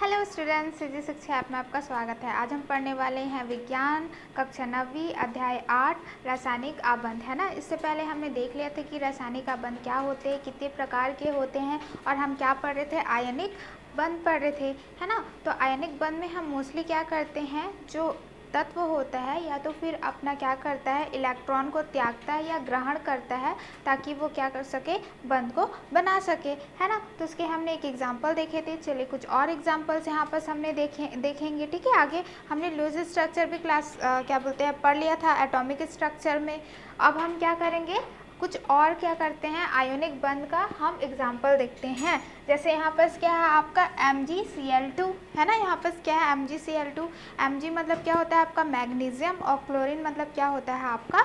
Hello students, CG शिक्षा app में आपका स्वागत है। आज हम पढ़ने वाले हैं विज्ञान कक्षा 9वीं अध्याय 8 रासायनिक आबंध, है ना। इससे पहले हमने देख लिया था कि रासायनिक आबंध क्या होते हैं, कितने प्रकार के होते हैं, और हम क्या पढ़ रहे थे, आयनिक बंध पढ़ रहे थे, है ना। तो आयनिक बंध में हम मोस्टली क्या करते हैं, जो तत्व होता है या तो फिर अपना क्या करता है, इलेक्ट्रॉन को त्यागता है या ग्रहण करता है ताकि वो क्या कर सके, बंध को बना सके, है ना। तो उसके हमने एक एग्जांपल देखे थे। चलिए कुछ और एग्जांपल्स यहाँ पर हमने देखेंगे, ठीक है। आगे हमने लूज स्ट्रक्चर भी क्लास क्या बोलते हैं पढ़ लिया था एटॉमिक स्ट्रक्चर में। अब हम क्या करेंगे, कुछ और क्या करते हैं, आयोनिक बंध का हम एग्जाम्पल देखते हैं। जैसे यहाँ पर क्या है आपका MgCl2, है ना। यहाँ पर क्या है MgCl2। Mg मतलब क्या होता है आपका मैग्नीशियम, और क्लोरीन मतलब क्या होता है आपका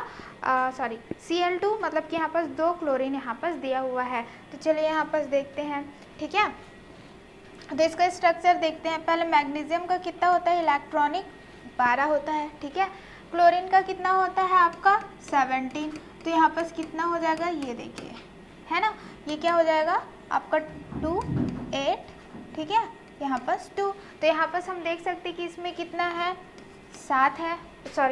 Cl2 मतलब कि यहाँ पर 2 क्लोरीन यहाँ पर दिया हुआ है। तो चलिए यहाँ पर देखते हैं, ठीक है। तो इसका स्ट्रक्चर देखते हैं। पहले मैग्नीशियम का कितना होता है, इलेक्ट्रॉनिक 12 होता है, ठीक है। क्लोरीन का कितना होता है आपका 17। तो यहाँ पर कितना हो जाएगा, ये देखिए, है ना। ये क्या हो जाएगा आपका 2 8, ठीक है। यहाँ पर 2। तो यहाँ पर हम देख सकते हैं कि इसमें कितना है, 7 है,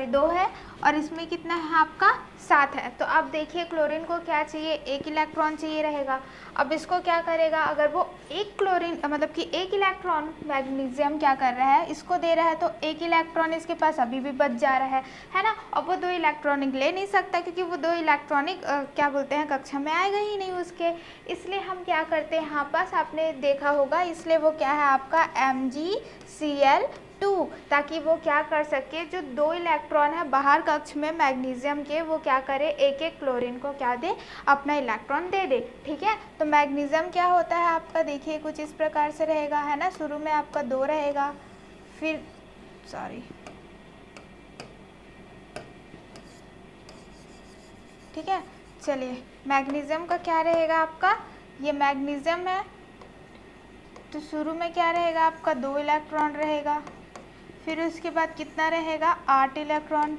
2 है, और इसमें कितना है आपका 7 है। तो अब देखिए क्लोरीन को क्या चाहिए, 1 इलेक्ट्रॉन चाहिए रहेगा। अब इसको क्या करेगा, अगर वो 1 क्लोरीन मतलब कि 1 इलेक्ट्रॉन मैग्नीशियम क्या कर रहा है, इसको दे रहा है, तो 1 इलेक्ट्रॉन इसके पास अभी भी बच जा रहा है ना। अब वो 2 इलेक्ट्रॉनिक ले नहीं सकता क्योंकि वो 2 इलेक्ट्रॉनिक क्या बोलते हैं कक्षा में आएगा ही नहीं उसके। इसलिए हम क्या करते हैं, यहाँ पास आपने देखा होगा, इसलिए वो क्या है आपका MgCl2, ताकि वो क्या कर सके, जो 2 इलेक्ट्रॉन है बाहर कक्ष में मैग्नीशियम के, वो क्या करे, 1 क्लोरीन को क्या दे, अपना इलेक्ट्रॉन दे दे, ठीक है। तो मैग्नीशियम क्या होता है आपका, देखिए कुछ इस प्रकार से रहेगा, है ना। शुरू में आपका 2 रहेगा, फिर ठीक है। चलिए मैग्नीशियम का क्या रहेगा आपका, ये मैग्नीशियम है, तो शुरू में क्या रहेगा आपका 2 इलेक्ट्रॉन रहेगा, फिर उसके बाद कितना रहेगा 8 इलेक्ट्रॉन,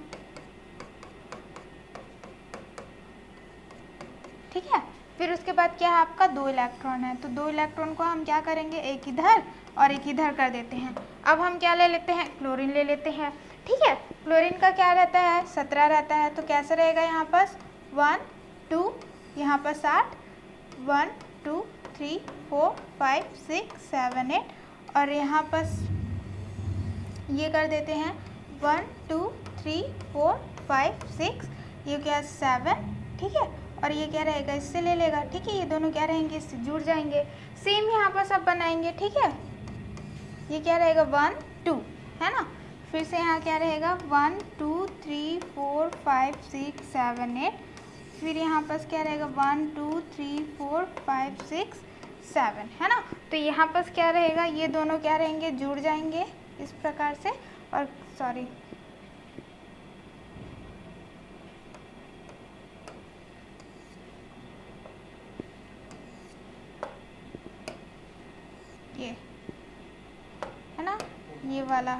ठीक है। फिर उसके बाद क्या है आपका 2 इलेक्ट्रॉन है, तो 2 इलेक्ट्रॉन को हम क्या करेंगे, एक इधर और एक इधर कर देते हैं। अब हम क्या ले लेते हैं, क्लोरीन ले लेते हैं, ठीक है। क्लोरीन का क्या रहता है 17 रहता है, तो कैसे रहेगा यहाँ पर 1 2, यहाँ पर 8, 1 2 3 4 5 6 7 8, और यहाँ पर ये कर देते हैं 1 2 3 4 5 6, ये क्या 7, ठीक है। और ये क्या रहेगा, इससे ले लेगा, ठीक है। ये दोनों क्या रहेंगे, इससे जुड़ जाएंगे। सेम यहाँ पर सब बनाएंगे, ठीक है। ये क्या रहेगा 1 2, है ना। फिर से यहाँ क्या रहेगा 1 2 3 4 5 6 7 8, फिर यहाँ पर क्या रहेगा 1 2 3 4 5 6 7, है ना। तो यहाँ पर क्या रहेगा, ये दोनों क्या रहेंगे, जुड़ जाएंगे इस प्रकार से। और ये है ना, ये वाला।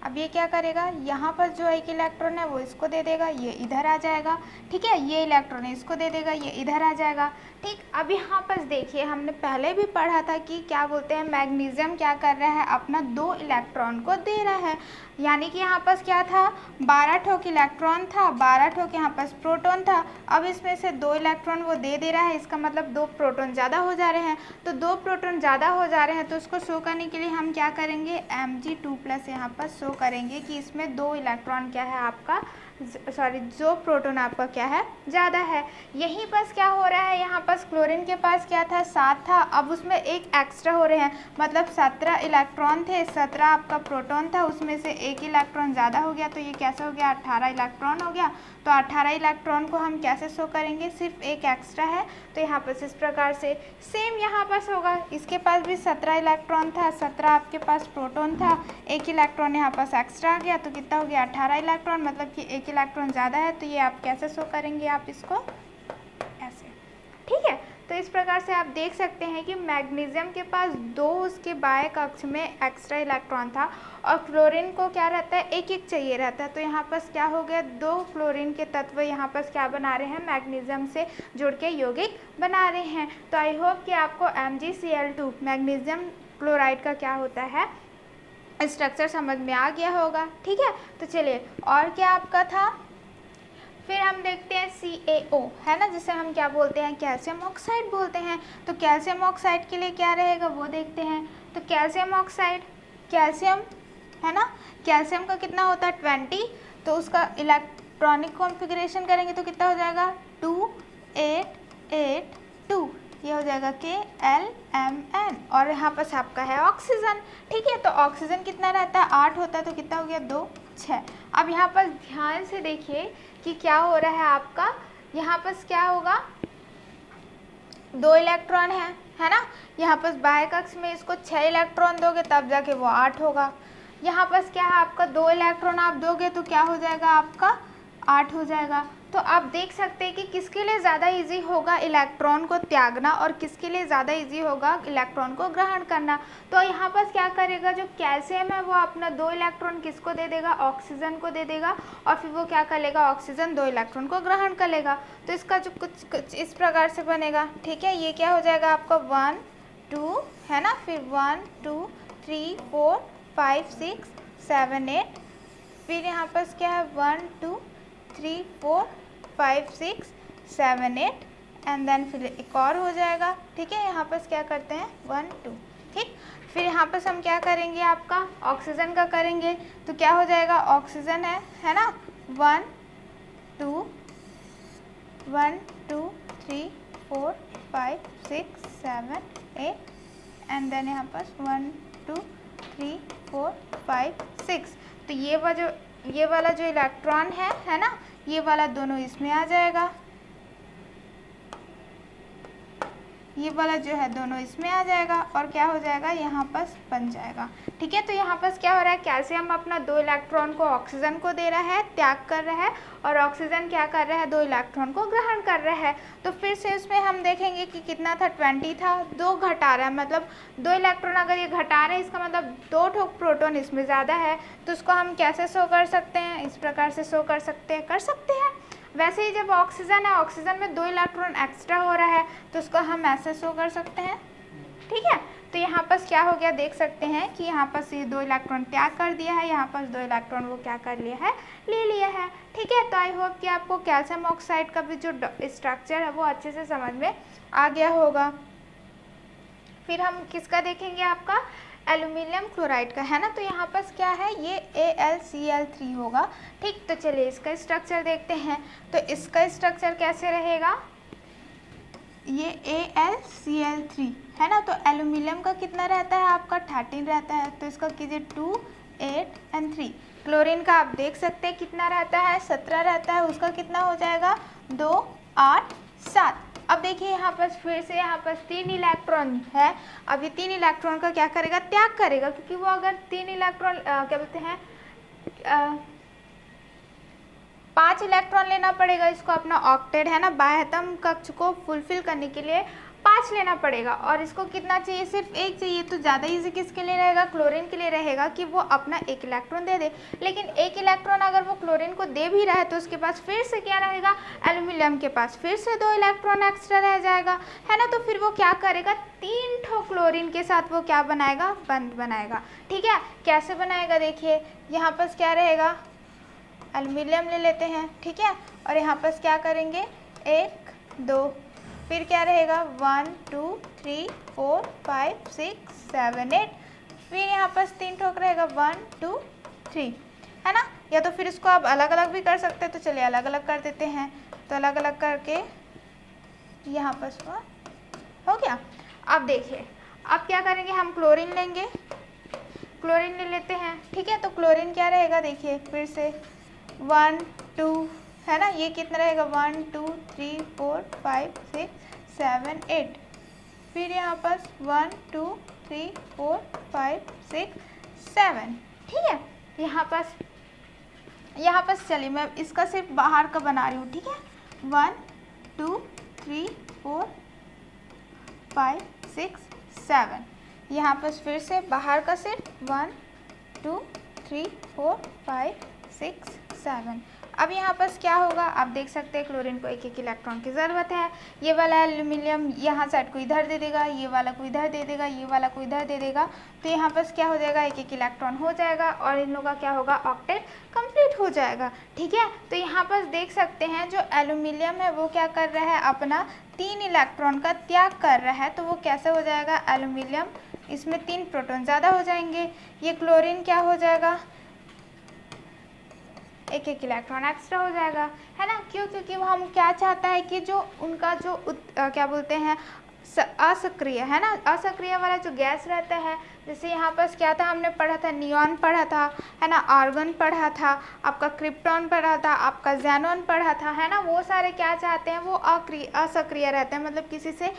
अब ये क्या करेगा, यहाँ पर जो 1 इलेक्ट्रॉन है वो इसको दे देगा, ये इधर आ जाएगा, ठीक है। ये इलेक्ट्रॉन इसको दे देगा, ये इधर आ जाएगा, ठीक। अब यहाँ पर देखिए, हमने पहले भी पढ़ा था कि क्या बोलते हैं, मैग्नीशियम क्या कर रहा है, अपना 2 इलेक्ट्रॉन को दे रहा है। यानी कि यहाँ पर क्या था, 12 ठोक इलेक्ट्रॉन था, 12 ठोक यहाँ पर प्रोटॉन था। अब इसमें से 2 इलेक्ट्रॉन वो दे रहा है, इसका मतलब 2 प्रोटॉन ज़्यादा हो जा रहे हैं। तो 2 प्रोटॉन ज़्यादा हो जा रहे हैं, तो उसको शो करने के लिए हम क्या करेंगे, Mg2+ यहाँ पर शो करेंगे कि इसमें 2 इलेक्ट्रॉन क्या है आपका, जो प्रोटॉन आपका क्या है, ज़्यादा है। यहीं पर क्या हो रहा है, यहाँ पर क्लोरीन के पास क्या था 7 था, अब उसमें 1 एक्स्ट्रा हो रहे हैं, मतलब 17 इलेक्ट्रॉन थे, 17 आपका प्रोटॉन था, उसमें से 1 इलेक्ट्रॉन ज़्यादा हो गया, तो ये कैसे हो गया 18 इलेक्ट्रॉन हो गया। तो 18 इलेक्ट्रॉन को हम कैसे शो करेंगे, सिर्फ 1 एक्स्ट्रा है, तो यहाँ पर इस प्रकार से। सेम यहाँ पर होगा, इसके पास भी 17 इलेक्ट्रॉन था, 17 आपके पास प्रोटॉन था, 1 इलेक्ट्रॉन यहाँ पास एक्स्ट्रा आ गया, तो कितना हो गया 18 इलेक्ट्रॉन, मतलब कि 1 इलेक्ट्रॉन ज़्यादा है। तो ये आप कैसे शो करेंगे, आप इसको ऐसे, ठीक है। तो इस प्रकार से आप देख सकते हैं कि मैग्नीशियम के पास 2 उसके बाएं कक्ष में एक्स्ट्रा इलेक्ट्रॉन था और क्लोरीन को क्या रहता है, एक एक चाहिए रहता है। तो यहाँ पर क्या हो गया, 2 क्लोरीन के तत्व यहाँ पर क्या बना रहे हैं, मैग्नीशियम से जुड़ के यौगिक बना रहे हैं। तो आई होप कि आपको MgCl2 मैग्नीशियम क्लोराइड का क्या होता है स्ट्रक्चर समझ में आ गया होगा। ठीक है, तो चलिए और क्या आपका था, फिर हम देखते हैं CaO है ना, जिसे हम क्या बोलते हैं, कैल्शियम ऑक्साइड बोलते हैं। तो कैल्शियम ऑक्साइड के लिए क्या रहेगा वो देखते हैं। तो कैल्शियम ऑक्साइड, कैल्शियम है ना, कैल्शियम का कितना होता है 20, तो उसका इलेक्ट्रॉनिक कॉन्फ़िगरेशन करेंगे तो कितना हो जाएगा 2882, ये हो जाएगा KLMN। और यहाँ पर आपका है ऑक्सीजन। ठीक है, तो ऑक्सीजन कितना रहता है 8 होता है, तो कितना हो गया 2 6। अब यहाँ पर ध्यान से देखिए कि क्या हो रहा है आपका, यहाँ पर क्या होगा 2 इलेक्ट्रॉन है ना, यहाँ पर बाएं कक्ष में इसको 6 इलेक्ट्रॉन दोगे तब जाके वो 8 होगा। यहाँ पर क्या है आपका 2 इलेक्ट्रॉन आप दोगे तो क्या हो जाएगा आपका 8 हो जाएगा। तो आप देख सकते हैं कि किसके लिए ज़्यादा इजी होगा इलेक्ट्रॉन को त्यागना और किसके लिए ज़्यादा इजी होगा इलेक्ट्रॉन को ग्रहण करना। तो यहाँ पर क्या करेगा, जो कैल्शियम है वो अपना 2 इलेक्ट्रॉन किसको दे देगा, ऑक्सीजन को दे देगा, और फिर वो क्या कर लेगा, ऑक्सीजन 2 इलेक्ट्रॉन को ग्रहण कर लेगा। तो इसका जो कुछ इस प्रकार से बनेगा। ठीक है, ये क्या हो जाएगा आपका 1 2 है ना, फिर 1 2 3 4 5 6 7 8, फिर यहाँ पर क्या है 1 2 3 4 5 6 7 8 एंड देन फिर एक और हो जाएगा। ठीक है, यहाँ पर क्या करते हैं 1 2। ठीक, फिर यहाँ पर हम क्या करेंगे, आपका ऑक्सीजन का करेंगे तो क्या हो जाएगा, ऑक्सीजन है ना 1 2 3 4 5 6 7 8 एंड देन यहाँ पर 1 2 3 4 5 6। तो ये वाला जो इलेक्ट्रॉन है ना, ये वाला दोनों इसमें आ जाएगा, ये वाला जो है दोनों इसमें आ जाएगा और क्या हो जाएगा यहाँ पर बन जाएगा। ठीक है, तो यहाँ पर क्या हो रहा है, कैल्शियम अपना 2 इलेक्ट्रॉन को ऑक्सीजन को दे रहा है, त्याग कर रहा है, और ऑक्सीजन क्या कर रहा है 2 इलेक्ट्रॉन को ग्रहण कर रहा है। तो फिर से इसमें हम देखेंगे कि कितना था 20 था, 2 घटा रहा है, मतलब 2 इलेक्ट्रॉन अगर ये घटा रहे हैं इसका मतलब 2 ठोक प्रोटॉन इसमें ज़्यादा है। तो उसको हम कैसे शो कर सकते हैं, इस प्रकार से शो कर सकते हैं। वैसे ही जब ऑक्सीजन है, ऑक्सीजन में 2 इलेक्ट्रॉन एक्स्ट्रा हो रहा है तो उसको हम ऐसे शो कर सकते हैं। ठीक है, तो यहाँ पर क्या हो गया, देख सकते हैं कि यहाँ पर ये 2 इलेक्ट्रॉन त्याग कर दिया है, यहाँ पर 2 इलेक्ट्रॉन वो क्या कर लिया है, ले लिया है। ठीक है, तो आई होप कि आपको कैल्शियम ऑक्साइड का भी जो स्ट्रक्चर है वो अच्छे से समझ में आ गया होगा। फिर हम किसका देखेंगे, आपका एल्यूमिनियम क्लोराइड का है ना। तो यहाँ पर क्या है, ये AlCl3 होगा। ठीक, तो चलिए इसका स्ट्रक्चर देखते हैं। तो इसका स्ट्रक्चर कैसे रहेगा, ये AlCl3 है ना। तो एल्यूमिनियम का कितना रहता है आपका 13 रहता है, तो इसका कीजिए 2 8 एंड 3। क्लोरीन का आप देख सकते हैं कितना रहता है 17 रहता है, उसका कितना हो जाएगा 2 8 7। अब देखिए यहाँ पर फिर से यहाँ पर 3 इलेक्ट्रॉन है। अब ये 3 इलेक्ट्रॉन का क्या करेगा, त्याग करेगा, क्योंकि वो अगर 3 इलेक्ट्रॉन क्या बोलते हैं 5 इलेक्ट्रॉन लेना पड़ेगा इसको अपना ऑक्टेट है ना, बाह्यतम कक्ष को फुलफिल करने के लिए 5 लेना पड़ेगा, और इसको कितना चाहिए, सिर्फ 1 चाहिए। तो ज़्यादा इजी किसके लिए रहेगा, क्लोरीन के लिए रहेगा कि वो अपना 1 इलेक्ट्रॉन दे दे। लेकिन 1 इलेक्ट्रॉन अगर वो क्लोरीन को दे भी रहा है तो उसके पास फिर से क्या रहेगा, एल्यूमिनियम के पास फिर से 2 इलेक्ट्रॉन एक्स्ट्रा रह जाएगा है ना। तो फिर वो क्या करेगा, 3 ठो क्लोरीन के साथ वो क्या बनाएगा, बंध बनाएगा। ठीक है, कैसे बनाएगा, देखिए यहाँ पर क्या रहेगा, एल्यूमिनियम ले लेते हैं। ठीक है, और यहाँ पर क्या करेंगे 1 2, फिर क्या रहेगा 1 2 3 4 5 6 7 8, फिर यहाँ पर 3 ठोक रहेगा 1 2 3 है ना। या तो फिर इसको आप अलग अलग भी कर सकते हैं, तो चलिए अलग अलग कर देते हैं। तो अलग अलग करके यहाँ पर हो गया। अब देखिए अब क्या करेंगे, हम क्लोरीन लेंगे, क्लोरीन ले लेते हैं। ठीक है, तो क्लोरीन क्या रहेगा, देखिए फिर से 1 2 है ना, ये कितना रहेगा 1 2 3 4 5 6 7 8, फिर यहाँ पर 1 2 3 4 5 6 7। ठीक है, यहाँ पर चलिए मैं इसका सिर्फ बाहर का बना रही हूँ। ठीक है, 1 2 3 4 5 6 7। यहाँ पर फिर से बाहर का सेट 1 2 3 4 5 6 7। अब यहाँ पर क्या होगा, आप देख सकते हैं क्लोरीन को एक एक इलेक्ट्रॉन की ज़रूरत है। ये वाला एल्यूमिनियम यहाँ साइड को इधर दे देगा, ये वाला को इधर दे देगा, ये वाला को इधर दे देगा, तो यहाँ पर क्या हो जाएगा, एक एक इलेक्ट्रॉन हो जाएगा और इन लोगों का क्या होगा, ऑक्टेट कंप्लीट हो जाएगा। ठीक है, तो यहाँ पर देख सकते हैं जो एल्यूमिनियम है वो क्या कर रहा है, अपना 3 इलेक्ट्रॉन का त्याग कर रहा है। तो वो कैसे हो जाएगा, एल्यूमिनियम इसमें 3 प्रोटॉन ज़्यादा हो जाएंगे। ये क्लोरीन क्या हो जाएगा, एक एक इलेक्ट्रॉन एक्स्ट्रा हो जाएगा, है ना। क्यों, क्योंकि वो हम क्या चाहता है कि जो उनका जो क्या बोलते हैं असक्रिय, है ना, असक्रिय वाला जो गैस रहता है, जैसे यहाँ पर क्या था, हमने पढ़ा था नियॉन पढ़ा था, है ना, आर्गन पढ़ा था, आपका क्रिप्टॉन पढ़ा था, आपका ज़ेनॉन पढ़ा था, है ना। वो सारे क्या चाहते हैं, वो असक्रिय रहते हैं, मतलब किसी से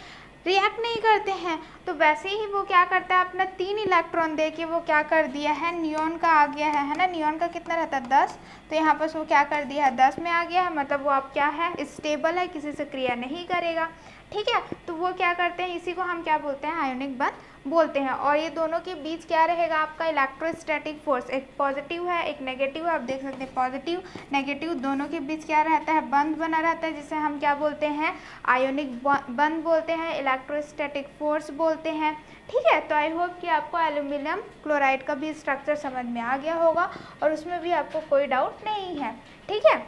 रिएक्ट नहीं करते हैं। तो वैसे ही वो क्या करता है, अपना 3 इलेक्ट्रॉन दे के वो क्या कर दिया है, नियॉन का आ गया है ना। नियॉन का कितना रहता है 10, तो यहाँ पर वो क्या कर दिया है 10 में आ गया है, मतलब वो अब क्या है, स्टेबल है, किसी से क्रिया नहीं करेगा। ठीक है, तो वो क्या करते हैं, इसी को हम क्या बोलते हैं, आयोनिक बंध बोलते हैं। और ये दोनों के बीच क्या रहेगा, आपका इलेक्ट्रोस्टैटिक फोर्स, एक पॉजिटिव है एक नेगेटिव है, आप देख सकते हैं पॉजिटिव नेगेटिव दोनों के बीच क्या रहता है, बंध बना रहता है, जिसे हम क्या बोलते हैं, आयोनिक बंध बोलते हैं, इलेक्ट्रोस्टैटिक फोर्स बोलते हैं। ठीक है, तो आई होप कि आपको एल्यूमिनियम क्लोराइड का भी स्ट्रक्चर समझ में आ गया होगा और उसमें भी आपको कोई डाउट नहीं है। ठीक है,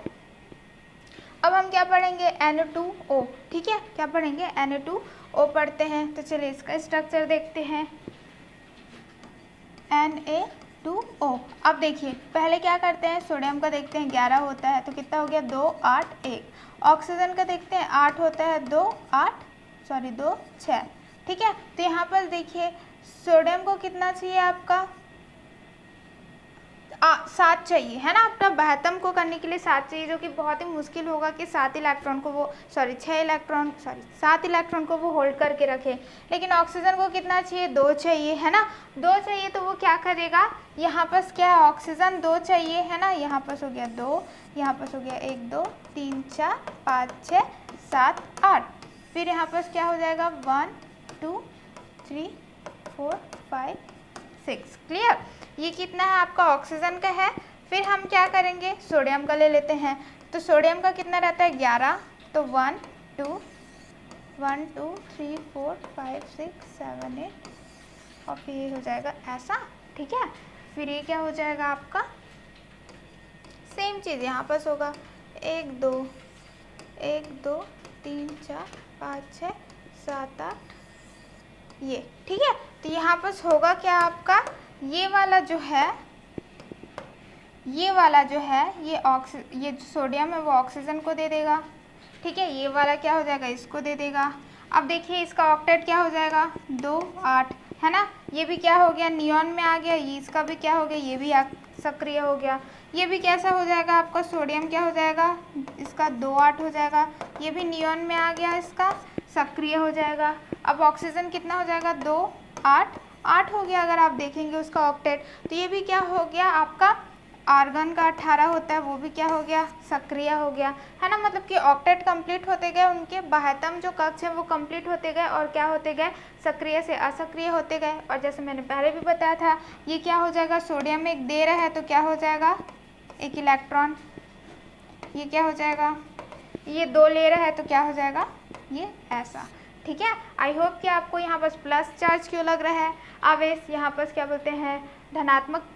अब हम क्या पढ़ेंगे, Na2O। ठीक है, क्या पढ़ेंगे, Na2O पढ़ते हैं। तो चलिए इसका स्ट्रक्चर देखते हैं, Na2O। अब देखिए पहले क्या करते हैं, सोडियम का देखते हैं 11 होता है, तो कितना हो गया 2 8 1। ऑक्सीजन का देखते हैं 8 होता है, 2 6। ठीक है, तो यहाँ पर देखिए सोडियम को कितना चाहिए, आपका 7 चाहिए, है ना। अपना 72 को करने के लिए 7 चाहिए, जो कि बहुत ही मुश्किल होगा कि 7 इलेक्ट्रॉन को वो 7 इलेक्ट्रॉन को वो होल्ड करके रखे। लेकिन ऑक्सीजन को कितना चाहिए, 2 चाहिए, है ना। 2 चाहिए तो वो क्या करेगा, यहाँ पर क्या है, ऑक्सीजन 2 चाहिए, है ना। यहाँ पर हो गया 2, यहाँ पर हो गया 1 2 3 4 5 6 7 8। फिर यहाँ पर क्या हो जाएगा 1 2 3 4 5 6। क्लियर, ये कितना है आपका ऑक्सीजन का है। फिर हम क्या करेंगे, सोडियम का ले लेते हैं। तो सोडियम का कितना रहता है 11, तो 1 2 3 4 5 6 7 8 और फिर ये हो जाएगा ऐसा। ठीक है, फिर ये क्या हो जाएगा आपका, सेम चीज़ यहाँ पर होगा 1 2 3 4 5 6 7 8 ये। ठीक है, तो यहाँ पर होगा क्या आपका, ये वाला जो है ये सोडियम है वो ऑक्सीजन को दे देगा। ठीक है, ये वाला क्या हो जाएगा, इसको दे देगा। अब देखिए इसका ऑक्टेट क्या हो जाएगा 2 8, है ना। ये भी क्या हो गया, नियॉन में आ गया, ये इसका भी क्या हो गया, ये भी सक्रिय हो गया। ये भी कैसा हो जाएगा आपका, सोडियम क्या हो जाएगा, इसका 2 8 हो जाएगा, ये भी नियॉन में आ गया, इसका सक्रिय हो जाएगा। अब ऑक्सीजन कितना हो जाएगा 2 8 हो गया। अगर आप देखेंगे उसका ऑक्टेट, तो ये भी क्या हो गया आपका, आर्गन का 18 होता है, वो भी क्या हो गया, सक्रिय हो गया, है ना। मतलब कि ऑक्टेट कंप्लीट होते गए, उनके 72 जो कक्ष है वो कंप्लीट होते गए और क्या होते गए, सक्रिय से असक्रिय होते गए। और जैसे मैंने पहले भी बताया था, ये क्या हो जाएगा, सोडियम एक दे रहा है तो क्या हो जाएगा, एक इलेक्ट्रॉन, ये क्या हो जाएगा, ये 2 ले रहा है तो क्या हो जाएगा, ये ऐसा। ठीक है, आई होप कि आपको यहाँ पर प्लस चार्ज क्यों लग रहा है, आवेश यहाँ पर क्या बोलते हैं, धनात्मक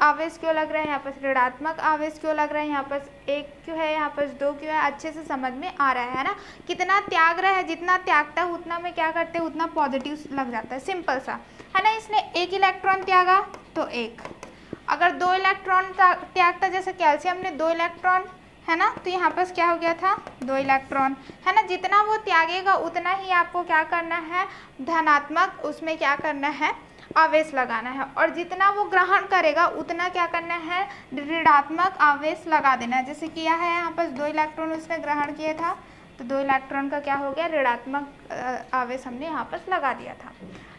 आवेश क्यों लग रहा है, यहाँ पर ऋणात्मक आवेश क्यों लग रहा है, यहाँ पर 1 क्यों है, यहाँ पर 2 क्यों है, अच्छे से समझ में आ रहा है ना। कितना त्याग रहा है, जितना त्यागता है उतना में क्या करते हैं, उतना पॉजिटिव लग जाता है, सिंपल सा, है ना। इसने 1 इलेक्ट्रॉन त्यागा तो 1, अगर 2 इलेक्ट्रॉन त्यागता, जैसे कैल्शियम ने 2 इलेक्ट्रॉन, है ना, तो यहाँ पर क्या हो गया था 2 इलेक्ट्रॉन, है ना। जितना वो त्यागेगा उतना ही आपको क्या करना है, धनात्मक उसमें क्या करना है, आवेश लगाना है, और जितना वो ग्रहण करेगा उतना क्या करना है, ऋणात्मक आवेश लगा देना है। जैसे किया है यहाँ पर 2 इलेक्ट्रॉन उसने ग्रहण किया था, तो 2 इलेक्ट्रॉन का क्या हो गया, ऋणात्मक आवेश हमने यहाँ पर लगा दिया था।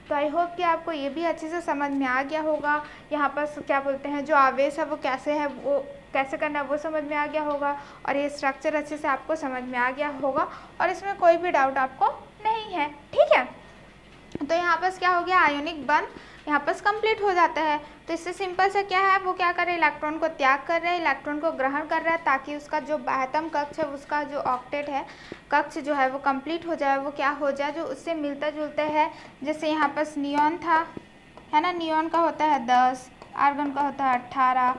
तो आई होप कि आपको ये भी अच्छे से समझ में आ गया होगा। यहाँ पर क्या बोलते हैं, जो आवेश है वो कैसे है, वो कैसे करना है वो समझ में आ गया होगा, और ये स्ट्रक्चर अच्छे से आपको समझ में आ गया होगा, और इसमें कोई भी डाउट आपको नहीं है। ठीक है, यहाँ पर क्या हो गया, आयोनिक बंध यहाँ पर कंप्लीट हो जाता है। तो इससे सिंपल से क्या है, वो क्या कर रहे हैं, इलेक्ट्रॉन को त्याग कर रहे हैं, इलेक्ट्रॉन को ग्रहण कर रहा है, ताकि उसका जो बाह्यतम कक्ष है, उसका जो ऑक्टेट है कक्ष जो है वो कंप्लीट हो जाए, वो क्या हो जाए, जो उससे मिलता जुलता है। जैसे यहाँ पर नियॉन था, है ना, नियॉन का होता है 10, आर्गन का होता है 18।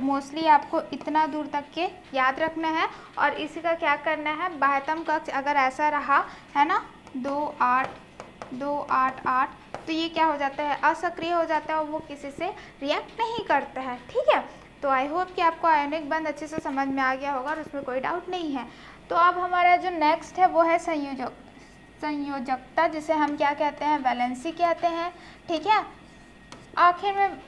मोस्टली आपको इतना दूर तक के याद रखना है। और इसी का क्या करना है, बाह्यतम कक्ष अगर ऐसा रहा है ना 2 8 2 8 8, तो ये क्या हो जाता है, असक्रिय हो जाता है और वो किसी से रिएक्ट नहीं करता है। ठीक है, तो आई होप कि आपको आयोनिक बंध अच्छे से समझ में आ गया होगा और उसमें कोई डाउट नहीं है। तो अब हमारा जो नेक्स्ट है वो है संयोजकता, जिसे हम क्या कहते हैं, वैलेंसी कहते हैं। ठीक है, आखिर में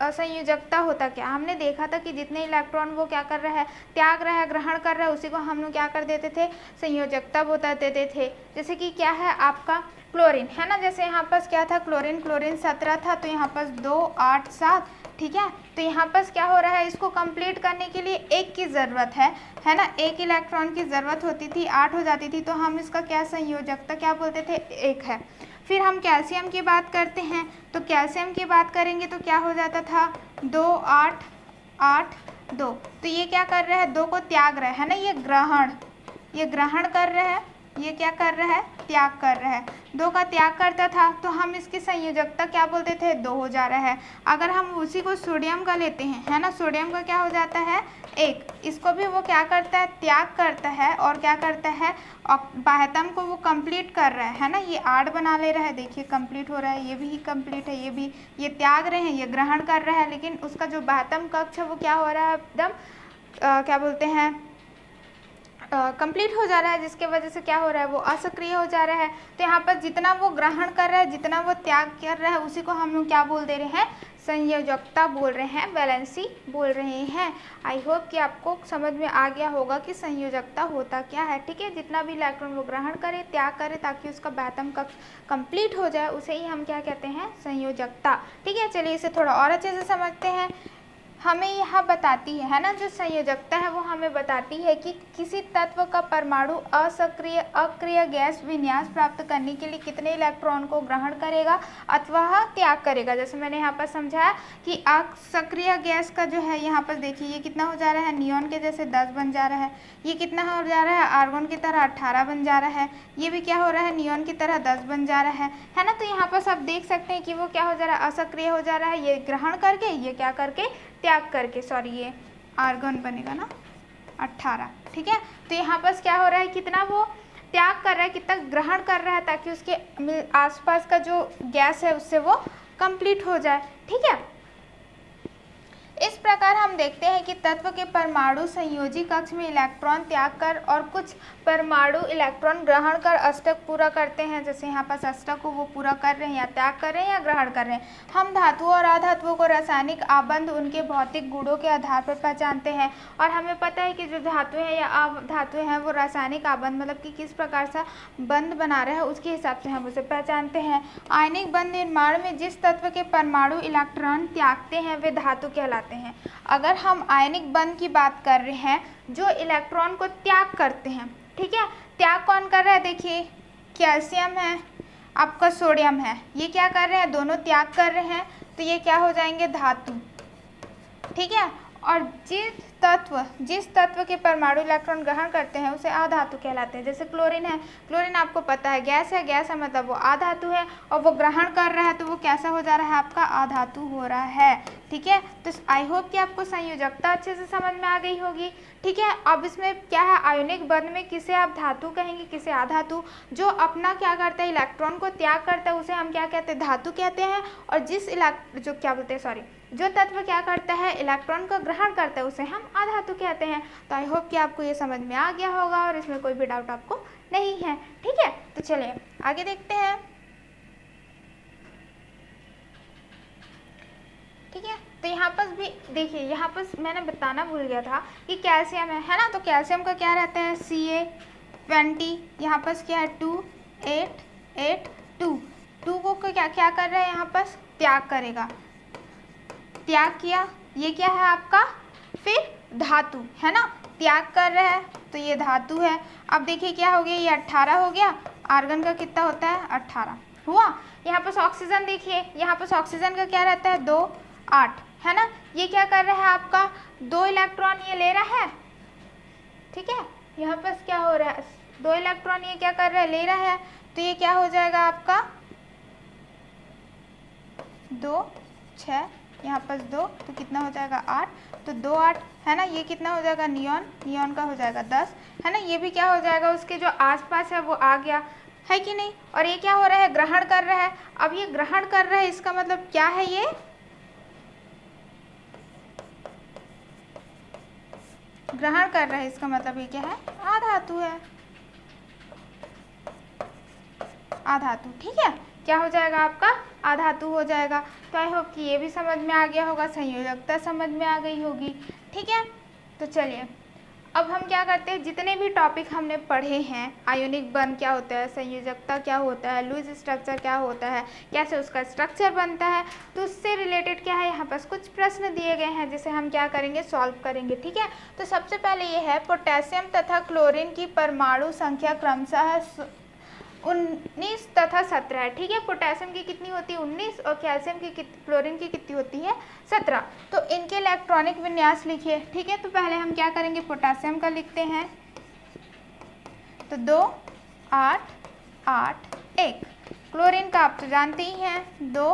संयोजकता होता क्या, हमने देखा था कि जितने इलेक्ट्रॉन वो क्या कर रहा है, त्याग रहा है, ग्रहण कर रहा है, उसी को हम लोग क्या कर देते थे, संयोजकता बता देते थे। जैसे कि क्या है आपका क्लोरीन, है ना, जैसे यहाँ पर क्या था, क्लोरीन 17 था, तो यहाँ पर 2 8 7। ठीक है, तो यहाँ पर क्या हो रहा है, इसको कंप्लीट करने के लिए एक की ज़रूरत है ना, एक इलेक्ट्रॉन की ज़रूरत होती थी, 8 हो जाती थी, तो हम इसका क्या संयोजकता क्या बोलते थे, 1 है। फिर हम कैल्शियम की बात करते हैं, तो कैल्शियम की बात करेंगे तो क्या हो जाता था, 2 8 8 2। तो ये क्या कर रहा है, 2 को त्याग रहा है ना, ये ग्रहण कर रहा है, ये क्या कर रहा है, त्याग कर रहा है। 2 का त्याग करता था, तो हम इसकी संयोजकता क्या बोलते थे, 2 हो जा रहा है। अगर हम उसी को सोडियम का लेते हैं, है ना, सोडियम का क्या हो जाता है, 1। इसको भी वो क्या करता है, त्याग करता है, और क्या करता है, बाह्यतम को वो कंप्लीट कर रहा है ना, ये 8 बना ले रहा है, देखिए कंप्लीट हो रहा है, ये भी कंप्लीट है, ये भी, ये त्याग रहे हैं, ये ग्रहण कर रहा है, लेकिन उसका जो बाह्यतम कक्ष है वो क्या हो रहा है, एकदम क्या बोलते हैं, कंप्लीट हो जा रहा है, जिसके वजह से क्या हो रहा है, वो असक्रिय हो जा रहा है। तो यहाँ पर जितना वो ग्रहण कर रहा है, जितना वो त्याग कर रहा है, उसी को हम लोग क्या बोल दे रहे हैं, संयोजकता बोल रहे हैं, वैलेंसी बोल रहे हैं। आई होप कि आपको समझ में आ गया होगा कि संयोजकता होता क्या है। ठीक है, जितना भी इलेक्ट्रॉन वो ग्रहण करे, त्याग करे, ताकि उसका बाह्यतम कक्ष कंप्लीट हो जाए, उसे ही हम क्या कहते हैं, संयोजकता। ठीक है, चलिए इसे थोड़ा और अच्छे से समझते हैं। हमें यह बताती है ना, जो संयोजकता है वो हमें बताती है कि किसी तत्व का परमाणु अक्रिय गैस विन्यास प्राप्त करने के लिए कितने इलेक्ट्रॉन को ग्रहण करेगा अथवा त्याग करेगा। जैसे मैंने यहाँ पर समझाया कि सक्रिय गैस का जो है, यहाँ पर देखिए ये कितना हो जा रहा है, नियॉन के जैसे 10 बन जा रहा है, ये कितना हो जा रहा है, आर्गन की तरह 18 बन जा रहा है, ये भी क्या हो रहा है, नियॉन की तरह 10 बन जा रहा है ना। तो यहाँ पर सब देख सकते हैं कि वो क्या हो जा रहा है, असक्रिय हो जा रहा है, ये ग्रहण करके, ये क्या करके, त्याग करके, सॉरी ये आर्गन बनेगा ना 18। ठीक है, तो यहाँ पर क्या हो रहा है, कितना वो त्याग कर रहा है, कितना ग्रहण कर रहा है, ताकि उसके आसपास का जो गैस है उससे वो कंप्लीट हो जाए। ठीक है, इस प्रकार हम देखते हैं कि तत्व के परमाणु संयोजी कक्ष में इलेक्ट्रॉन त्याग कर और कुछ परमाणु इलेक्ट्रॉन ग्रहण कर अष्टक पूरा करते हैं। जैसे यहाँ पर अष्टक को वो पूरा कर रहे हैं, या त्याग कर रहे हैं, या ग्रहण कर रहे हैं। हम धातुओं और अधातुओं को रासायनिक आबंध उनके भौतिक गुणों के आधार पर पहचानते हैं, और हमें पता है कि जो धातुएं हैं या अधातुएं हैं वो रासायनिक आबंध मतलब कि किस प्रकार से बंध बना रहे हैं उसके हिसाब से हम उसे पहचानते हैं। आयनिक बंध निर्माण में जिस तत्व के परमाणु इलेक्ट्रॉन त्यागते हैं वे धातु कहलाते हैं। अगर हम आयनिक बंध की बात कर रहे हैं, जो इलेक्ट्रॉन को त्याग करते हैं, ठीक है, त्याग कौन कर रहा है, देखिए कैल्शियम है, आपका सोडियम है, ये क्या कर रहे हैं, दोनों त्याग कर रहे हैं, तो ये क्या हो जाएंगे, धातु। ठीक है, और जिस तत्व के परमाणु इलेक्ट्रॉन ग्रहण करते हैं उसे अधातु कहलाते हैं। जैसे क्लोरीन है, क्लोरीन आपको पता है गैस है मतलब वो अधातु है, और वो ग्रहण कर रहा है तो वो कैसा हो जा रहा है, आपका अधातु हो रहा है। ठीक है, तो आई होप कि आपको संयोजकता अच्छे से समझ में आ गई होगी। ठीक है, अब इसमें क्या है, आयोनिक बंध में किसे आप धातु कहेंगे, किसे अधातु। जो अपना क्या करता है, इलेक्ट्रॉन को त्याग करता है उसे हम क्या कहते हैं, धातु कहते हैं। और जो तत्व क्या करता है, इलेक्ट्रॉन को ग्रहण करता है उसे हम अधातु कहते हैं। तो आई होप कि आपको ये समझ में आ गया होगा और इसमें कोई भी डाउट आपको नहीं है। ठीक है, तो चलिए आगे देखते हैं। ठीक है, तो यहाँ पर भी देखिए, यहाँ पर मैंने बताना भूल गया था कि कैल्शियम है ना, तो कैल्शियम का क्या रहता है, Ca20, यहाँ पर क्या है 2 8 8 2 2 को क्या क्या कर रहा है, यहाँ पर त्याग करेगा, त्याग किया, ये क्या है आपका फिर धातु है ना, त्याग कर रहा है तो ये धातु है। अब देखिए क्या हो गया, ये 18 हो गया, आर्गन का कितना होता है 18, हुआ। यहाँ पर ऑक्सीजन देखिए, यहाँ पर ऑक्सीजन का क्या रहता है 2 8, है ना। ये क्या कर रहा है आपका 2 इलेक्ट्रॉन ये ले रहा है, ठीक है। यहाँ पर क्या हो रहा है 2 इलेक्ट्रॉन ये क्या कर रहा है ले रहा है, तो ये क्या हो जाएगा आपका 2 6, यहाँ पर 2 तो कितना हो जाएगा 8, तो 2 8 है ना। ये कितना हो जाएगा नियॉन का हो जाएगा 10, है ना। ये भी क्या हो जाएगा उसके जो आसपास है वो आ गया, है कि नहीं। और ये क्या हो रहा है ग्रहण कर रहा है। अब ये ग्रहण कर रहा है इसका मतलब क्या है, ये ग्रहण कर रहा है इसका मतलब ये क्या है आधातु है, आधातु, ठीक है। क्या हो जाएगा आपका आधातु हो जाएगा। तो आई होप कि ये भी समझ में आ गया होगा, संयोजकता समझ में आ गई होगी, ठीक है। तो चलिए अब हम क्या करते हैं, जितने भी टॉपिक हमने पढ़े हैं, आयोनिक बंध क्या होता है, संयोजकता क्या होता है, लुईस स्ट्रक्चर क्या होता है, कैसे उसका स्ट्रक्चर बनता है, तो उससे रिलेटेड क्या है यहाँ पर कुछ प्रश्न दिए गए हैं जिसे हम क्या करेंगे सॉल्व करेंगे, ठीक है। तो सबसे पहले ये है पोटेशियम तथा क्लोरीन की परमाणु संख्या क्रमशः 19 तथा 17 है, ठीक है। पोटेशियम की कितनी होती है 19 और कैल्शियम की क्लोरीन की कितनी होती है 17। तो इनके इलेक्ट्रॉनिक विन्यास लिखिए, ठीक है। तो पहले हम क्या करेंगे पोटेशियम का लिखते हैं, तो 2 8 8 1। क्लोरीन का आप तो जानते ही हैं 2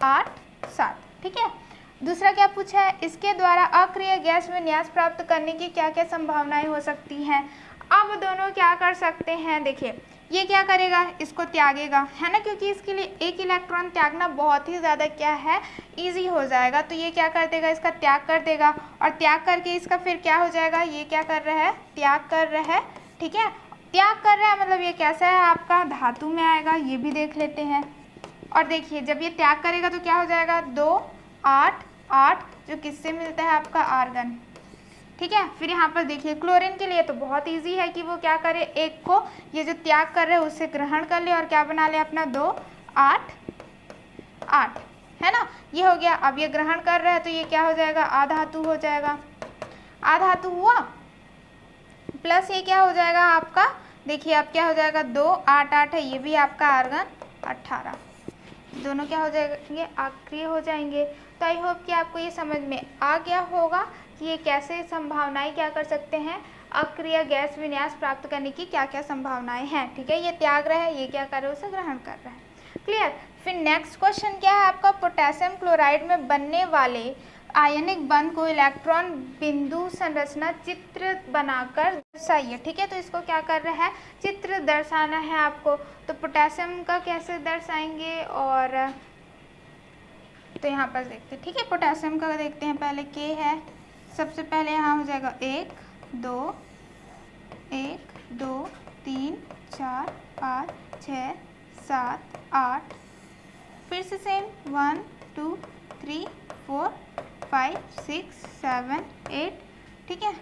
8 7, ठीक है। दूसरा क्या पूछा है, इसके द्वारा अक्रिय गैस विन्यास प्राप्त करने की क्या क्या संभावनाएं हो सकती हैं। अब दोनों क्या कर सकते हैं, देखिए ये क्या करेगा इसको त्यागेगा, है ना, क्योंकि इसके लिए एक इलेक्ट्रॉन त्यागना बहुत ही ज़्यादा क्या है इजी हो जाएगा। तो ये क्या कर देगा इसका त्याग कर देगा, और त्याग करके इसका फिर क्या हो जाएगा, ये क्या कर रहा है त्याग कर रहा है, ठीक है। त्याग कर रहा है मतलब ये कैसा है आपका धातु में आएगा, ये भी देख लेते हैं। और देखिए जब ये त्याग करेगा तो क्या हो जाएगा 2 8 8, जो किससे मिलता है आपका आर्गन, ठीक है। फिर यहाँ पर देखिए क्लोरीन के लिए तो बहुत इजी है कि वो क्या करे, एक को ये जो त्याग कर रहे हैं उससे ग्रहण कर ले और क्या बना ले अपना 2 8 8, है ना, ये हो गया। अब ये ग्रहण कर रहा है तो ये क्या हो जाएगा आधातु हो जाएगा, आधातु हुआ। प्लस ये क्या हो जाएगा आपका, देखिए अब क्या हो जाएगा 2 8 8 है, ये भी आपका आर्गन 18, दोनों क्या हो जाएंगे अक्रिय हो जाएंगे। तो आई होप कि आपको ये समझ में आ गया होगा कि ये कैसे संभावनाएं क्या कर सकते हैं, अक्रिय गैस विन्यास प्राप्त करने की क्या क्या संभावनाएं हैं, ठीक है। ये त्याग रहा है, ये क्या कर रहा है उसे ग्रहण कर रहा है, क्लियर। फिर नेक्स्ट क्वेश्चन क्या है आपका, पोटेशियम क्लोराइड में बनने वाले आयनिक बंध को इलेक्ट्रॉन बिंदु संरचना चित्र बनाकर दर्शाइए, ठीक है। तो इसको क्या कर रहा है चित्र दर्शाना है आपको। तो पोटेशियम का कैसे दर्शाएंगे, और तो यहाँ पर देखते हैं, ठीक है। पोटेशियम का देखते हैं, पहले के है, सबसे पहले यहाँ हो जाएगा 1 2 3 4 5 6 7 8, फिर से सेम 1 2 3 4 5 6 7 8, ठीक है।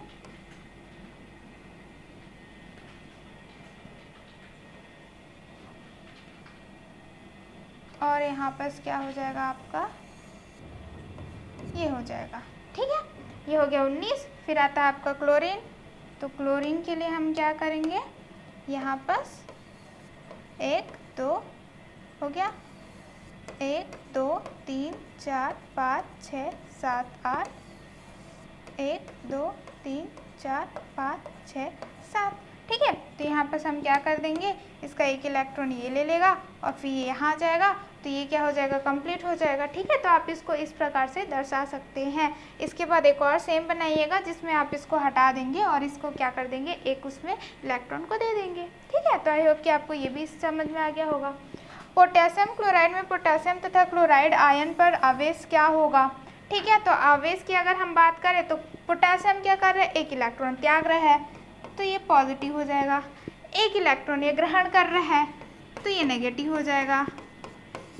और यहाँ पर क्या हो जाएगा आपका, ये हो जाएगा, ठीक है। ये हो गया 19। फिर आता है आपका क्लोरीन, तो क्लोरीन के लिए हम क्या करेंगे, यहाँ पर 1 2 हो गया, 1 2 3 4 5 6 7 8, 1 2 3 4 5 6 7, ठीक है। तो यहाँ पर हम क्या कर देंगे, इसका एक इलेक्ट्रॉन ये ले लेगा और फिर ये यहाँ जाएगा, तो ये क्या हो जाएगा कंप्लीट हो जाएगा, ठीक है। तो आप इसको इस प्रकार से दर्शा सकते हैं। इसके बाद एक और सेम बनाइएगा जिसमें आप इसको हटा देंगे और इसको क्या कर देंगे एक उसमें इलेक्ट्रॉन को दे देंगे, ठीक है। तो आई होप कि आपको ये भी समझ में आ गया होगा। पोटेशियम क्लोराइड में पोटेशियम तथा क्लोराइड आयन पर आवेश क्या होगा, ठीक है। तो आवेश की अगर हम बात करें तो पोटेशियम क्या कर रहा है एक इलेक्ट्रॉन त्याग रहा है, तो ये पॉजिटिव हो जाएगा। एक इलेक्ट्रॉन ये ग्रहण कर रहा है तो ये नेगेटिव हो जाएगा,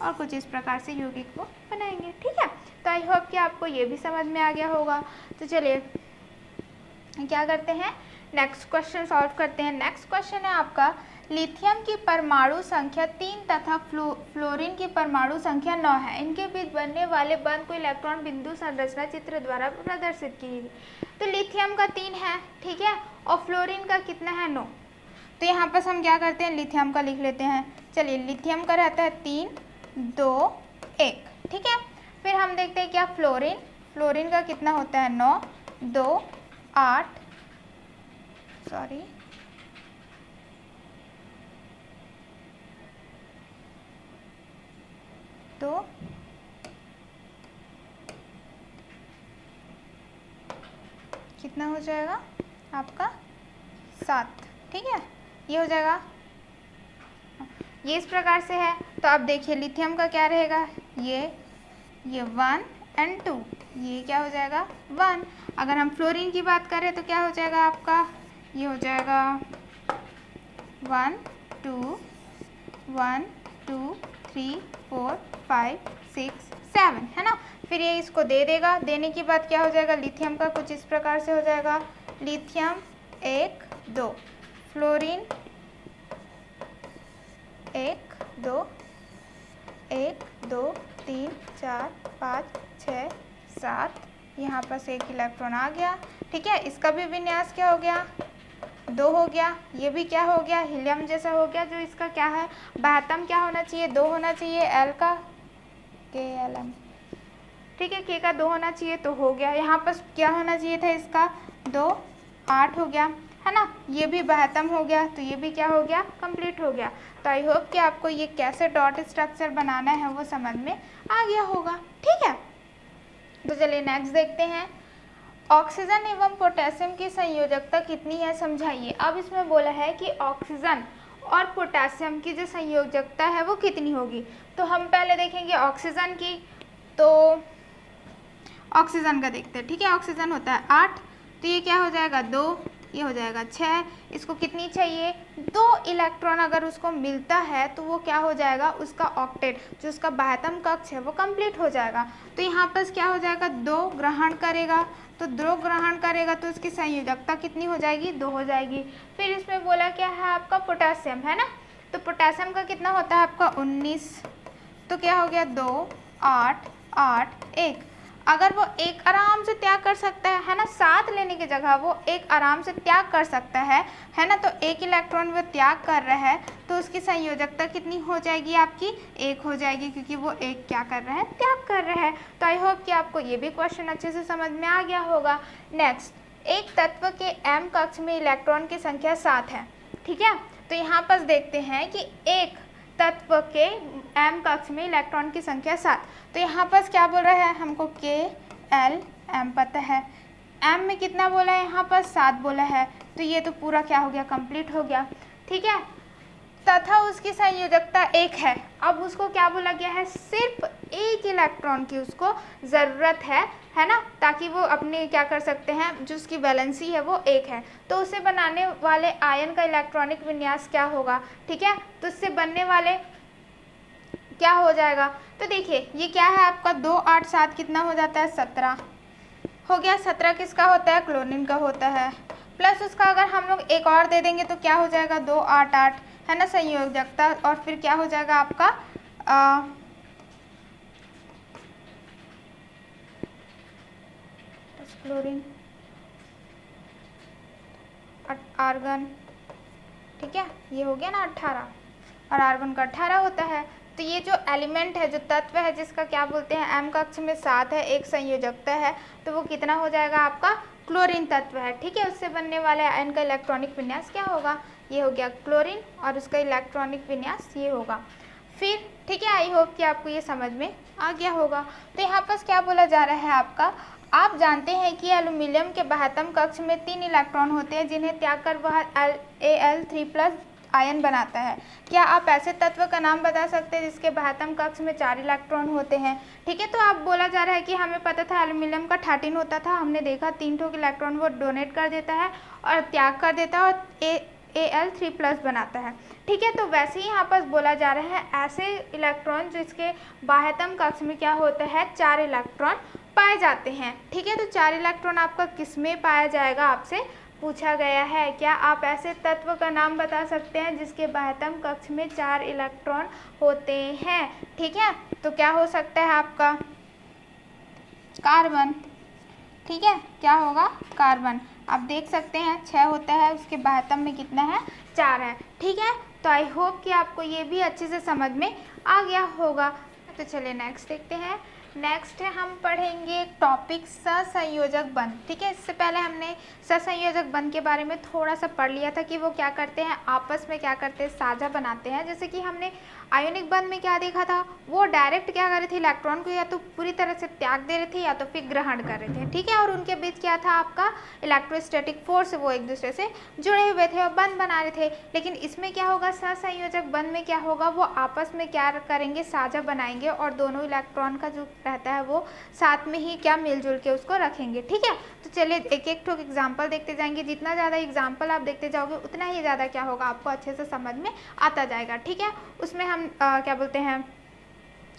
और कुछ इस प्रकार से यौगिक को बनाएंगे, ठीक है। तो आई होप कि आपको ये भी समझ में आ गया होगा। तो चलिए क्या करते हैं नेक्स्ट क्वेश्चन सॉल्व करते हैं। नेक्स्ट क्वेश्चन है आपका, लिथियम की परमाणु संख्या 3 तथा फ्लोरीन की परमाणु संख्या 9 है, इनके बीच बनने वाले बंध को इलेक्ट्रॉन बिंदु संरचना चित्र द्वारा प्रदर्शित कीजिए। तो लिथियम का 3 है, ठीक है, और फ्लोरीन का कितना है 9। तो यहाँ पर हम क्या करते हैं लिथियम का लिख लेते हैं, चलिए लिथियम का रहता है 3 2 1, ठीक है। फिर हम देखते हैं क्या फ्लोरीन, फ्लोरीन का कितना होता है 9 2 8 सॉरी 2 कितना हो जाएगा आपका 7, ठीक है, ये हो जाएगा। ये इस प्रकार से है। तो अब देखिए लिथियम का क्या रहेगा, ये 1 and 2, ये क्या हो जाएगा 1। अगर हम फ्लोरीन की बात करें तो क्या हो जाएगा आपका, ये हो जाएगा 1 2 1 2 3 4 5 6 7, है ना। फिर ये इसको दे देगा, देने के बाद क्या हो जाएगा लिथियम का कुछ इस प्रकार से हो जाएगा, लिथियम 1 2, फ्लोरीन 1 2 1 2 3 4 5 6 7, यहाँ पर से एक इलेक्ट्रॉन आ गया, ठीक है। इसका भी विन्यास क्या हो गया 2 हो गया, ये भी क्या हो गया हीलियम जैसा हो गया। जो इसका क्या है बाह्यतम क्या होना चाहिए 2 होना चाहिए, एल का KLM, ठीक है, के का 2 होना चाहिए तो हो गया। यहाँ पर क्या होना चाहिए था इसका 2 8 हो गया, है ना। ये भी बाह्यतम हो गया तो ये भी क्या हो गया कंप्लीट हो गया। तो आई होप कि आपको ये कैसे डॉट स्ट्रक्चर बनाना है वो समझ में आ गया होगा, ठीक है। तो चलिए नेक्स्ट देखते हैं, ऑक्सीजन एवं पोटेशियम की संयोजकता कितनी है समझाइए। अब इसमें बोला है कि ऑक्सीजन और पोटेशियम की जो संयोजकता है वो कितनी होगी। तो हम पहले देखेंगे ऑक्सीजन की, तो ऑक्सीजन का देखते हैं, ठीक है। ऑक्सीजन होता है 8, तो ये क्या हो जाएगा 2, ये हो जाएगा 6। इसको कितनी चाहिए 2 इलेक्ट्रॉन, अगर उसको मिलता है तो वो क्या हो जाएगा उसका ऑक्टेट जो उसका बाह्यतम कक्ष है वो कंप्लीट हो जाएगा। तो यहाँ पर क्या हो जाएगा 2 ग्रहण करेगा, तो 2 ग्रहण करेगा तो उसकी संयोजकता कितनी हो जाएगी 2 हो जाएगी। फिर इसमें बोला क्या है आपका पोटेशियम, है ना। तो पोटेशियम का कितना होता है आपका 19, तो क्या हो गया 2 8 8 1। अगर वो एक आराम से त्याग कर सकता है ना, 7 लेने की जगह वो एक आराम से त्याग कर सकता है ना। तो एक इलेक्ट्रॉन वो त्याग कर रहा है तो उसकी संयोजकता कितनी हो जाएगी आपकी 1 हो जाएगी, क्योंकि वो एक क्या कर रहा है त्याग कर रहा है। तो आई होप कि आपको ये भी क्वेश्चन अच्छे से समझ में आ गया होगा। नेक्स्ट, एक तत्व के m कक्ष में इलेक्ट्रॉन की संख्या 7 है, ठीक है। तो यहाँ पर देखते हैं कि एक तत्व के m कक्ष में इलेक्ट्रॉन की संख्या 7। तो यहाँ पर क्या बोल रहा है हमको KLM पता है, m में कितना बोला है यहाँ पर 7 बोला है, तो ये तो पूरा क्या हो गया कंप्लीट हो गया, ठीक है। तथा उसकी संयोजकता 1 है। अब उसको क्या बोला गया है सिर्फ एक इलेक्ट्रॉन की उसको ज़रूरत है ना, ताकि वो अपने क्या कर सकते हैं जो उसकी वैलेंसी है वो 1 है। तो उसे बनाने वाले आयन का इलेक्ट्रॉनिक विन्यास क्या होगा, ठीक है। तो उससे बनने वाले क्या हो जाएगा, तो देखिए ये क्या है आपका 2 8 7 कितना हो जाता है 17 हो गया। 17 किसका होता है क्लोरीन का होता है, प्लस उसका अगर हम लोग एक और दे देंगे तो क्या हो जाएगा 2 8 8, है ना संयोजकता। और फिर क्या हो जाएगा आपका क्लोरीन आर्गन, ठीक है, ये हो गया ना 18, और आर्गन का 18 होता है। तो ये जो एलिमेंट है जो तत्व है जिसका क्या बोलते हैं m कक्ष में 7 है, एक संयोजकता है, तो वो कितना हो जाएगा आपका क्लोरीन तत्व है, ठीक है। उससे बनने वाले आयन का इलेक्ट्रॉनिक विन्यास क्या होगा, ये हो गया क्लोरीन, और उसका इलेक्ट्रॉनिक विन्यास ये होगा। फिर ठीक है, आई होप कि आपको ये समझ में आ गया होगा। तो यहाँ पर क्या बोला जा रहा है आपका, आप जानते हैं कि एल्यूमिनियम के बाह्यतम कक्ष में 3 इलेक्ट्रॉन होते हैं जिन्हें त्याग कर वह Al3+ आयन बनाता है। क्या आप ऐसे तत्व का नाम बता सकते हैं जिसके बाह्यतम कक्ष में 4 इलेक्ट्रॉन होते हैं, ठीक है। तो आप बोला जा रहा है कि हमें पता था एल्यूमिनियम का 13 होता था, हमने देखा 3 ठो इलेक्ट्रॉन वो डोनेट कर देता है और त्याग कर देता है और Al3+ बनाता है, ठीक है। तो वैसे ही यहाँ पर बोला जा रहा है ऐसे इलेक्ट्रॉन जिसके बाह्यतम कक्ष में क्या होता है 4 इलेक्ट्रॉन पाए जाते हैं, ठीक है। तो 4 इलेक्ट्रॉन आपका किस में पाया जाएगा आपसे पूछा गया है। क्या आप ऐसे तत्व का नाम बता सकते हैं जिसके बाह्यतम कक्ष में 4 इलेक्ट्रॉन होते हैं, ठीक है। तो क्या हो सकता है आपका कार्बन, ठीक है, क्या होगा कार्बन। आप देख सकते हैं 6 होता है, उसके बाह्यतम में कितना है 4 है, ठीक है। तो आई होप कि आपको ये भी अच्छे से समझ में आ गया होगा। तो चलिए नेक्स्ट देखते हैं। नेक्स्ट है हम पढ़ेंगे टॉपिक सहसंयोजक बंध। ठीक है, इससे पहले हमने सहसंयोजक बंध के बारे में थोड़ा सा पढ़ लिया था कि वो क्या करते हैं, आपस में क्या करते हैं, साझा बनाते हैं। जैसे कि हमने आयोनिक बंध में क्या देखा था, वो डायरेक्ट क्या कर रहे थे, इलेक्ट्रॉन को या तो पूरी तरह से त्याग दे रहे थे या तो फिर ग्रहण कर रहे थे। ठीक है, और उनके बीच क्या था, आपका इलेक्ट्रोस्टैटिक फोर्स, वो एक दूसरे से जुड़े हुए थे और बंध बना रहे थे। लेकिन इसमें क्या होगा, सहसंयोजक बंध में क्या होगा, वो आपस में क्या करेंगे, साझा बनाएंगे और दोनों इलेक्ट्रॉन का जो रहता है वो साथ में ही क्या मिलजुल के उसको रखेंगे। ठीक है, तो चलिए एक एक ठोक एग्जाम्पल देखते जाएंगे। जितना ज़्यादा एग्जाम्पल आप देखते जाओगे उतना ही ज़्यादा क्या होगा, आपको अच्छे से समझ में आता जाएगा। ठीक है, उसमें हम क्या बोलते हैं,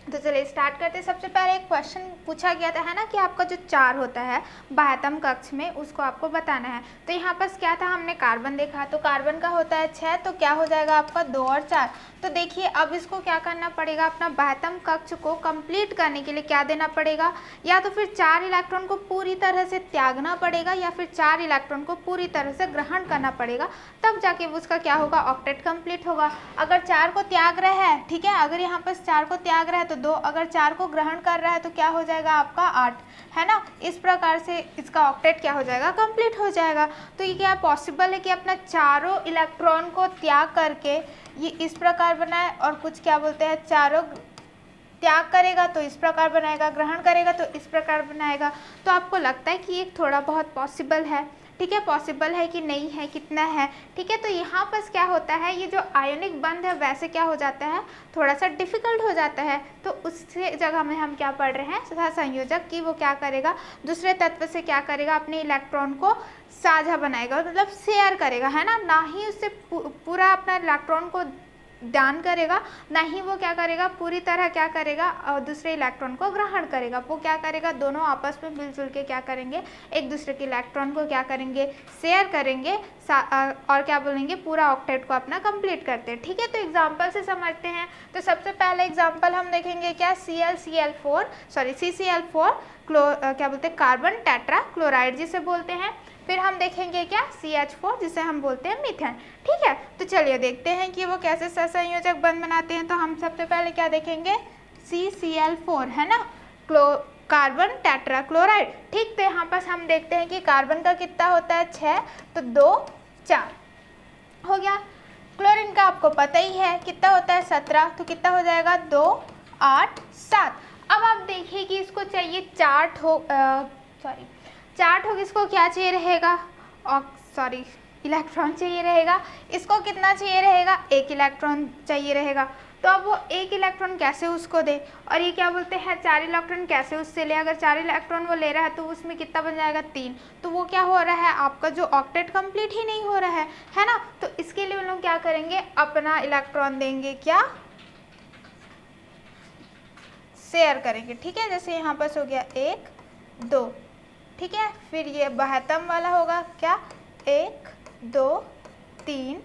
तो चलिए स्टार्ट करते हैं। सबसे पहले एक क्वेश्चन पूछा गया था, है ना, कि आपका जो 4 होता है बाह्यतम कक्ष में, उसको आपको बताना है। तो यहाँ पर क्या था, हमने कार्बन देखा, तो कार्बन का होता है 6, तो क्या हो जाएगा आपका 2 और 4। तो देखिए अब इसको क्या करना पड़ेगा, अपना बाह्यतम कक्ष को कंप्लीट करने के लिए क्या देना पड़ेगा, या तो फिर 4 इलेक्ट्रॉन को पूरी तरह से त्यागना पड़ेगा या फिर 4 इलेक्ट्रॉन को पूरी तरह से ग्रहण करना पड़ेगा, तब जाके उसका क्या होगा, ऑक्टेट कंप्लीट होगा। अगर 4 को त्याग रहा है, ठीक है, अगर यहाँ पर 4 को त्याग रहा है तो 2, अगर 4 को ग्रहण कर रहा है तो क्या हो जाएगा आपका 8, है ना। इस प्रकार से इसका ऑक्टेट क्या हो जाएगा, कंप्लीट हो जाएगा। तो ये क्या पॉसिबल है कि अपना चारों इलेक्ट्रॉन को त्याग करके ये इस प्रकार बनाए, और कुछ क्या बोलते हैं, चारों त्याग करेगा तो इस प्रकार बनाएगा, ग्रहण करेगा तो इस प्रकार बनाएगा। तो आपको लगता है कि ये थोड़ा बहुत पॉसिबल है। ठीक है, पॉसिबल है कि नहीं है, कितना है। ठीक है, तो यहाँ पर क्या होता है, ये जो आयोनिक बंध है वैसे क्या हो जाता है, थोड़ा सा डिफिकल्ट हो जाता है। तो उससे जगह में हम क्या पढ़ रहे हैं, सहसंयोजक की वो क्या करेगा, दूसरे तत्व से क्या करेगा, अपने इलेक्ट्रॉन को साझा बनाएगा, मतलब शेयर करेगा, है ना ही उससे पूरा अपना इलेक्ट्रॉन को दान करेगा, ना ही वो क्या करेगा, पूरी तरह क्या करेगा, दूसरे इलेक्ट्रॉन को ग्रहण करेगा। वो क्या करेगा, दोनों आपस में मिलजुल के क्या करेंगे, एक दूसरे के इलेक्ट्रॉन को क्या करेंगे, शेयर करेंगे, और क्या बोलेंगे, पूरा ऑक्टेट को अपना कंप्लीट करते हैं। ठीक है, तो एग्जांपल से समझते हैं। तो सबसे पहले एग्जांपल हम देखेंगे क्या, CCl4 क्या बोलते हैं, कार्बन टेट्रा क्लोराइड जिसे बोलते हैं। फिर हम देखेंगे क्या, CH4 जिसे हम बोलते हैं मीथेन। ठीक है, तो चलिए देखते हैं कि वो कैसे सहसंयोजक बंध बनाते हैं। तो हम सबसे पहले क्या देखेंगे, CCl4, है ना, कार्बन टेट्रा क्लोराइड। ठीक, तो यहाँ पर हम देखते हैं कि कार्बन का कितना होता है 6, तो 2 4 हो गया। क्लोरीन का आपको पता ही है कितना होता है 17, तो कितना हो जाएगा 2 8 7। अब आप देखिए कि इसको चाहिए 4 ठोक, इसको क्या चाहिए रहेगा, इलेक्ट्रॉन चाहिए रहेगा। इसको कितना चाहिए रहेगा, 1 इलेक्ट्रॉन चाहिए रहेगा। तो अब वो 1 इलेक्ट्रॉन कैसे उसको दे, और ये क्या बोलते हैं 4 इलेक्ट्रॉन कैसे उससे ले। अगर 4 इलेक्ट्रॉन वो ले रहा है तो उसमें कितना बन जाएगा 3। तो वो क्या हो रहा है, आपका जो ऑक्टेट कंप्लीट ही नहीं हो रहा है ना। तो इसके लिए उन लोग क्या करेंगे, अपना इलेक्ट्रॉन देंगे, क्या शेयर करेंगे। ठीक है, जैसे यहाँ पर हो गया 1 2, ठीक है। फिर ये बाह्यतम वाला होगा क्या, 1 2 3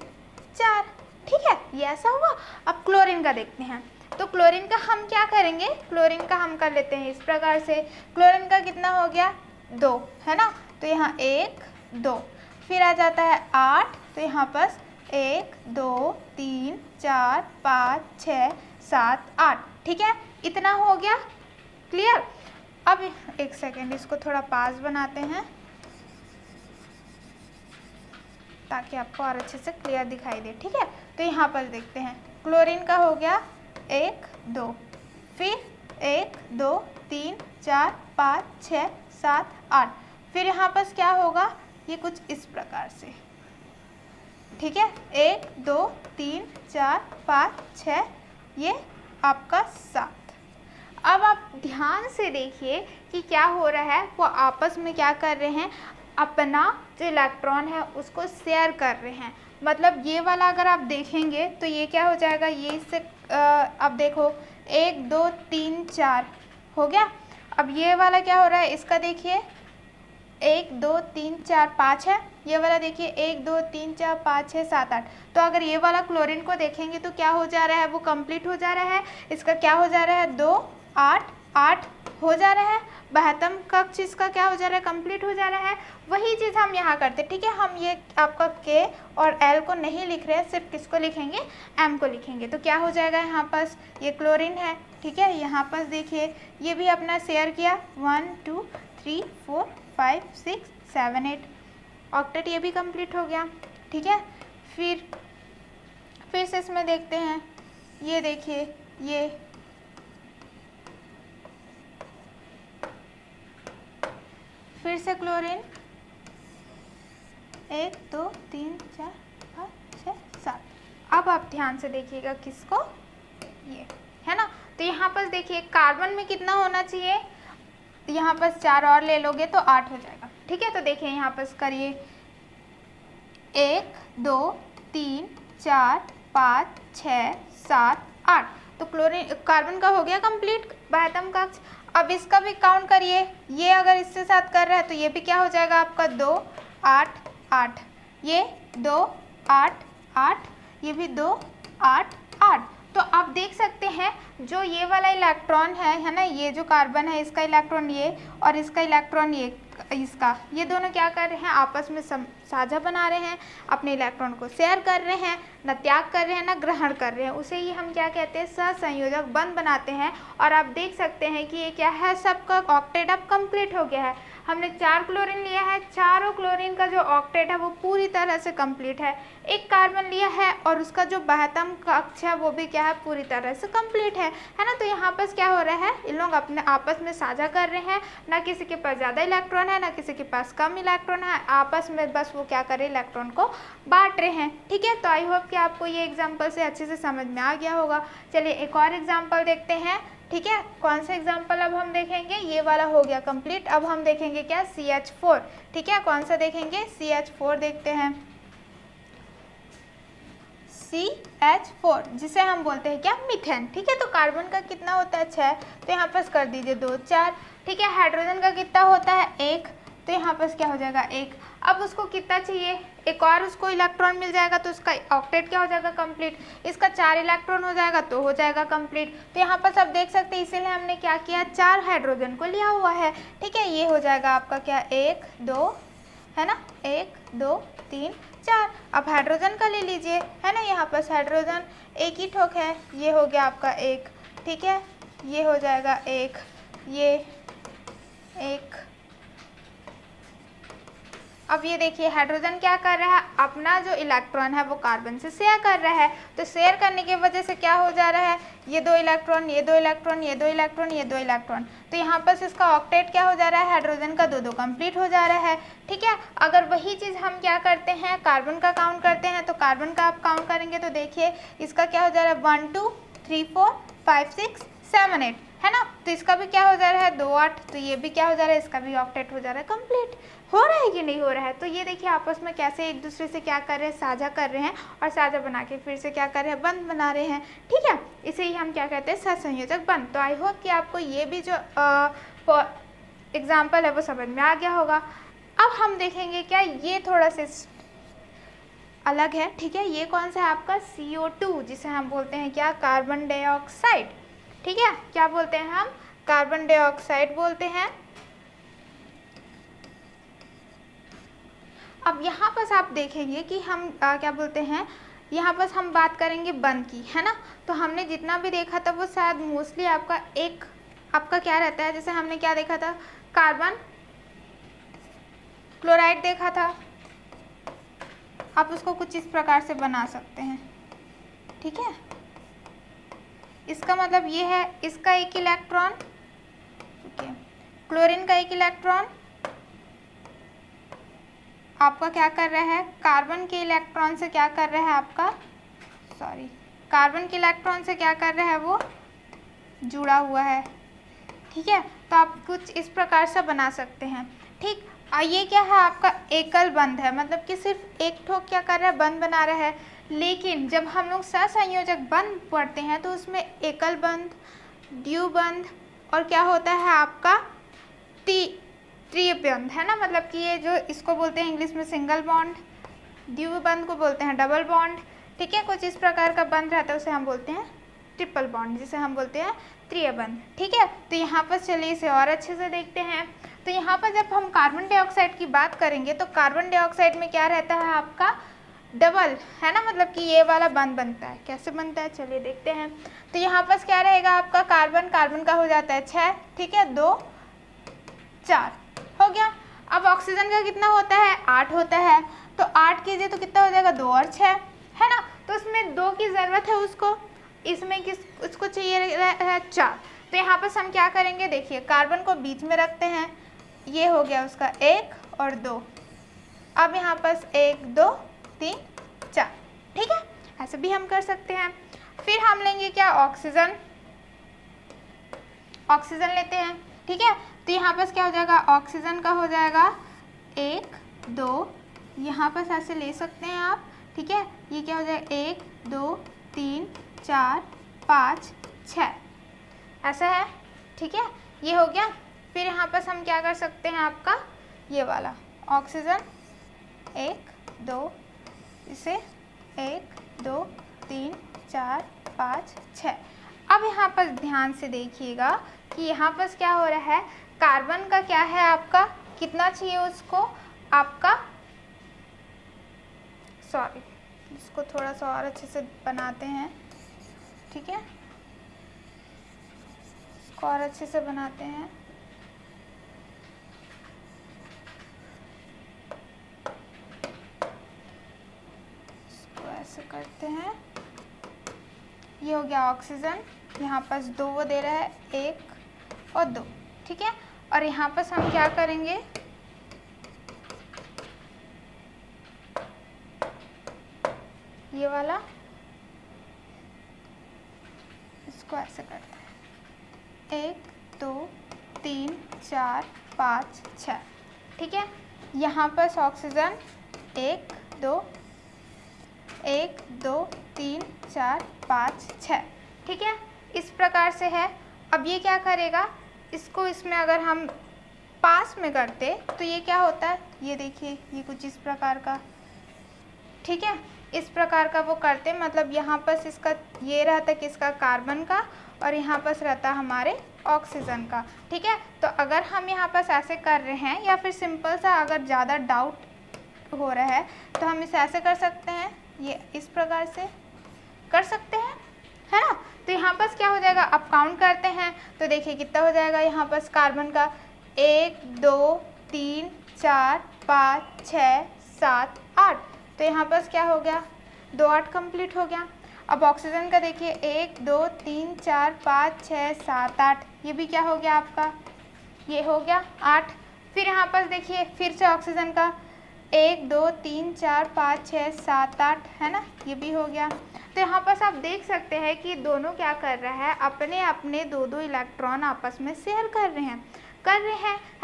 4, ठीक है, ये ऐसा हुआ। अब क्लोरीन का देखते हैं। तो क्लोरीन का हम क्या करेंगे, क्लोरीन का हम कर लेते हैं इस प्रकार से। क्लोरीन का कितना हो गया 2, है ना, तो यहाँ 1 2, फिर आ जाता है 8, तो यहाँ पर 1 2 3 4 5 6 7 8, ठीक है, इतना हो गया, क्लियर। अब एक सेकेंड, इसको थोड़ा पास बनाते हैं ताकि आपको और अच्छे से क्लियर दिखाई दे। ठीक है, तो यहाँ पर देखते हैं, क्लोरीन का हो गया 1 2, फिर 1 2 3 4 5 6 7 8, फिर यहाँ पर क्या होगा, ये कुछ इस प्रकार से, ठीक है, 1 2 3 4 5 6, ये आपका 7। अब आप ध्यान से देखिए कि क्या हो रहा है, वो आपस में क्या कर रहे हैं, अपना जो इलेक्ट्रॉन है उसको शेयर कर रहे हैं। मतलब ये वाला अगर आप देखेंगे तो ये क्या हो जाएगा, ये इससे अब देखो 1 2 3 4 हो गया। अब ये वाला क्या हो रहा है, इसका देखिए 1 2 3 4 5 है, ये वाला देखिए 1 2 3 4 5 6 7 8। तो अगर ये वाला क्लोरीन को देखेंगे तो क्या हो जा रहा है, वो कंप्लीट हो जा रहा है। इसका क्या हो जा रहा है 2 8 8 हो जा रहा है, 72 कक्ष इसका क्या हो जा रहा है, कंप्लीट हो जा रहा है। वही चीज़ हम यहाँ करते हैं, ठीक है। हम ये आपका K और L को नहीं लिख रहे हैं, सिर्फ किसको लिखेंगे, M को लिखेंगे। तो क्या हो जाएगा यहाँ पास, ये क्लोरीन है, ठीक है। यहाँ पास देखिए ये भी अपना शेयर किया, 1 2 3 4 5 6 7 8 ऑक्टेट, ये भी कंप्लीट हो गया, ठीक है। फिर से इसमें देखते हैं, ये देखिए ये फिर से क्लोरीन 1 2 3 4 5 6 7। अब आप ध्यान से देखिएगा किसको, ये है ना। तो यहाँ पर देखिए कार्बन में कितना होना चाहिए, यहाँ पर 4 और ले लोगे तो 8 हो जाएगा, ठीक है। तो देखिए यहाँ पर करिए 1 2 3 4 5 6 7 8। तो क्लोरीन कार्बन का हो गया कंप्लीट 72 कक्ष। अब इसका भी काउंट करिए, ये अगर इसके साथ कर रहा है तो ये भी क्या हो जाएगा आपका 2 8 8, ये 2 8 8, ये भी 2 8 8। तो आप देख सकते हैं जो ये वाला इलेक्ट्रॉन है ना, ये जो कार्बन है इसका इलेक्ट्रॉन ये और इसका इलेक्ट्रॉन ये, इसका, ये दोनों क्या कर रहे हैं, आपस में साझा बना रहे हैं, अपने इलेक्ट्रॉन को शेयर कर रहे हैं, न त्याग कर रहे हैं न ग्रहण कर रहे हैं। उसे ही हम क्या कहते हैं, सहसंयोजक बंध बनाते हैं। और आप देख सकते हैं कि ये क्या है, सबका ऑक्टेट अब कंप्लीट हो गया है। हमने 4 क्लोरीन लिया है, चारों क्लोरीन का जो ऑक्टेट है वो पूरी तरह से कंप्लीट है। एक कार्बन लिया है और उसका जो 72 कक्ष है वो भी क्या है, पूरी तरह से कंप्लीट है ना। तो यहाँ पर क्या हो रहा है, इन लोग अपने आपस में साझा कर रहे हैं, ना किसी के पास ज़्यादा इलेक्ट्रॉन है ना किसी के पास कम इलेक्ट्रॉन है, आपस में बस वो क्या कर रहे हैं, इलेक्ट्रॉन को बांट रहे हैं, ठीक है। तो आई होप कि आपको ये एग्जाम्पल से अच्छे से समझ में आ गया होगा। चलिए एक और एग्जाम्पल देखते हैं, ठीक है। कौन सा एग्जाम्पल अब हम देखेंगे, ये वाला हो गया कंप्लीट। अब हम देखेंगे क्या, CH4, ठीक है। कौन सा देखेंगे, CH4 देखते हैं। CH4 जिसे हम बोलते हैं क्या, मीथेन, ठीक है। तो कार्बन का कितना होता है 6, तो यहाँ पर कर दीजिए 2 4, ठीक है। हाइड्रोजन का कितना होता है 1, तो यहाँ पर क्या हो जाएगा 1। अब उसको कितना चाहिए, एक और उसको इलेक्ट्रॉन मिल जाएगा तो उसका ऑक्टेट क्या हो जाएगा, कंप्लीट। इसका 4 इलेक्ट्रॉन हो जाएगा तो हो जाएगा कंप्लीट। तो यहाँ पर सब देख सकते हैं, इसीलिए हमने क्या किया, 4 हाइड्रोजन को लिया हुआ है, ठीक है। ये हो जाएगा आपका क्या, 1 2 है ना, 1 2 3 4। अब हाइड्रोजन का ले लीजिए, है ना। यहाँ पर हाइड्रोजन एक ही ठोक है, ये हो गया आपका 1, ठीक है। ये हो जाएगा 1, ये 1। अब ये देखिए हाइड्रोजन क्या कर रहा है, अपना जो इलेक्ट्रॉन है वो कार्बन से शेयर कर रहा है। तो शेयर करने की वजह से क्या हो जा रहा है, ये 2 इलेक्ट्रॉन, ये 2 इलेक्ट्रॉन, ये 2 इलेक्ट्रॉन, ये 2 इलेक्ट्रॉन। तो यहाँ पर इसका ऑक्टेट क्या हो जा रहा है, हाइड्रोजन का 2 2 कंप्लीट हो जा रहा है, ठीक है। अगर वही चीज़ हम क्या करते हैं, कार्बन का काउंट करते हैं, तो कार्बन का आप काउंट करेंगे तो देखिए इसका क्या हो जा रहा है, 1 2 3 4 5 6 7 8, है ना। तो इसका भी क्या हो जा रहा है 2 8, तो ये भी क्या हो जा रहा है, इसका भी ऑक्टेट हो जा रहा है कंप्लीट। हो रहा है कि नहीं हो रहा है। तो ये देखिए आपस में कैसे एक दूसरे से क्या कर रहे हैं, साझा कर रहे हैं, और साझा बना के फिर से क्या कर रहे हैं, बंध बना रहे हैं, ठीक है। इसे ही हम क्या कहते हैं, सहसंयोजक बंध। तो आई होप कि आपको ये भी जो एग्जाम्पल है वो समझ में आ गया होगा। अब हम देखेंगे क्या, ये थोड़ा सा अलग है, ठीक है। ये कौन सा है आपका, CO2, जिसे हम बोलते हैं क्या, कार्बन डाइऑक्साइड, ठीक है। क्या बोलते हैं हम, कार्बन डाइऑक्साइड बोलते हैं। अब यहाँ पर आप देखेंगे कि हम क्या बोलते हैं, यहाँ पर हम बात करेंगे बंध की, है ना। तो हमने जितना भी देखा था वो शायद मोस्टली आपका एक आपका क्या रहता है, जैसे हमने क्या देखा था, कार्बन क्लोराइड देखा था। आप उसको कुछ इस प्रकार से बना सकते हैं, ठीक है। इसका मतलब ये है, इसका एक इलेक्ट्रॉन, ठीक है, क्लोरीन का एक इलेक्ट्रॉन आपका क्या कर रहा है, कार्बन के इलेक्ट्रॉन से क्या कर रहा है आपका, कार्बन के इलेक्ट्रॉन से क्या कर रहा है, वो जुड़ा हुआ है, ठीक है। तो आप कुछ इस प्रकार से बना सकते हैं, ठीक। ये क्या है आपका एकल बंध है, मतलब कि सिर्फ एक ठोक क्या कर रहा है, बंध बना रहा है। लेकिन जब हम लोग सहसंयोजक बंध पढ़ते हैं तो उसमें एकल बंध, द्विबंध और क्या होता है आपका त्रिबंध, है ना। मतलब कि ये जो इसको बोलते हैं इंग्लिश में सिंगल बॉन्ड, द्विबंध को बोलते हैं डबल बॉन्ड, ठीक है। कुछ इस प्रकार का बंध रहता है उसे हम बोलते हैं ट्रिपल बॉन्ड, जिसे हम बोलते हैं त्रिय बंध। ठीक है, तो यहाँ पर चलिए इसे और अच्छे से देखते हैं। तो यहाँ पर जब हम कार्बन डाइऑक्साइड की बात करेंगे तो कार्बन डाइऑक्साइड में क्या रहता है आपका डबल, है ना, मतलब कि ये वाला बंध बनता है। कैसे बनता है चलिए देखते हैं। तो यहाँ पर क्या रहेगा आपका कार्बन, कार्बन का हो जाता है 6, ठीक है, 2 4 हो गया। अब ऑक्सीजन का कितना होता है 8 होता है, तो 8 कीजिए तो कितना हो जाएगा 2 और 6, है ना। तो उसमें 2 की ज़रूरत है उसको, इसमें उसको चाहिए है 4। तो यहाँ पर हम क्या करेंगे, देखिए कार्बन को बीच में रखते हैं, ये हो गया उसका 1 और 2। अब यहाँ पर 1 2 3 4, ठीक है, ऐसे भी हम कर सकते हैं। फिर हम लेंगे क्या ऑक्सीजन, ऑक्सीजन लेते हैं, ठीक है। तो यहाँ पर क्या हो जाएगा ऑक्सीजन का हो जाएगा 1 2, यहाँ पर ऐसे ले सकते हैं आप, ठीक है। ये क्या हो जाएगा 1 2 3 4 5 6, ऐसा है, ठीक है, ये हो गया। फिर यहाँ पर हम क्या कर सकते हैं आपका ये वाला ऑक्सीजन 1 2, इसे 1 2 3 4 5 6। अब यहाँ पर ध्यान से देखिएगा कि यहाँ पर क्या हो रहा है, कार्बन का क्या है आपका कितना चाहिए उसको आपका, सॉरी इसको थोड़ा सा और अच्छे से बनाते हैं, ठीक है, इसको और अच्छे से बनाते हैं। इसको ऐसे करते हैं, ये हो गया ऑक्सीजन, यहाँ पर 2 वो दे रहा है 1 और 2, ठीक है। और यहाँ पर हम क्या करेंगे, ये वाला इसको ऐसे करते हैं 1 2 3 4 5 6, ठीक है। यहाँ पर ऑक्सीजन 1 2 1 2 3 4 5 6, ठीक है, इस प्रकार से है। अब ये क्या करेगा, इसको इसमें अगर हम पास में करते तो ये क्या होता है, ये देखिए ये कुछ इस प्रकार का, ठीक है, इस प्रकार का वो करते, मतलब यहाँ पर इसका ये रहता किसका कार्बन का, और यहाँ पर रहता हमारे ऑक्सीजन का, ठीक है। तो अगर हम यहाँ पर ऐसे कर रहे हैं या फिर सिंपल सा अगर ज़्यादा डाउट हो रहा है तो हम इसे ऐसे कर सकते हैं, ये इस प्रकार से कर सकते हैं, है ना। तो यहाँ पर क्या हो जाएगा, अब काउंट करते हैं तो देखिए कितना हो जाएगा यहाँ पर कार्बन का 1 2 3 4 5 6 7 8। तो यहाँ पर क्या हो गया 2 8 कंप्लीट हो गया। अब ऑक्सीजन का देखिए 1 2 3 4 5 6 7 8, ये भी क्या हो गया आपका, ये हो गया 8। फिर यहाँ पर देखिए फिर से ऑक्सीजन का 1 2 3 4 5 6 7 8, है ना, ये भी हो गया। तो यहाँ पर आप देख सकते हैं कि दोनों क्या कर रहा है, अपने अपने 2 इलेक्ट्रॉन आपस में शेयर कर रहे हैं,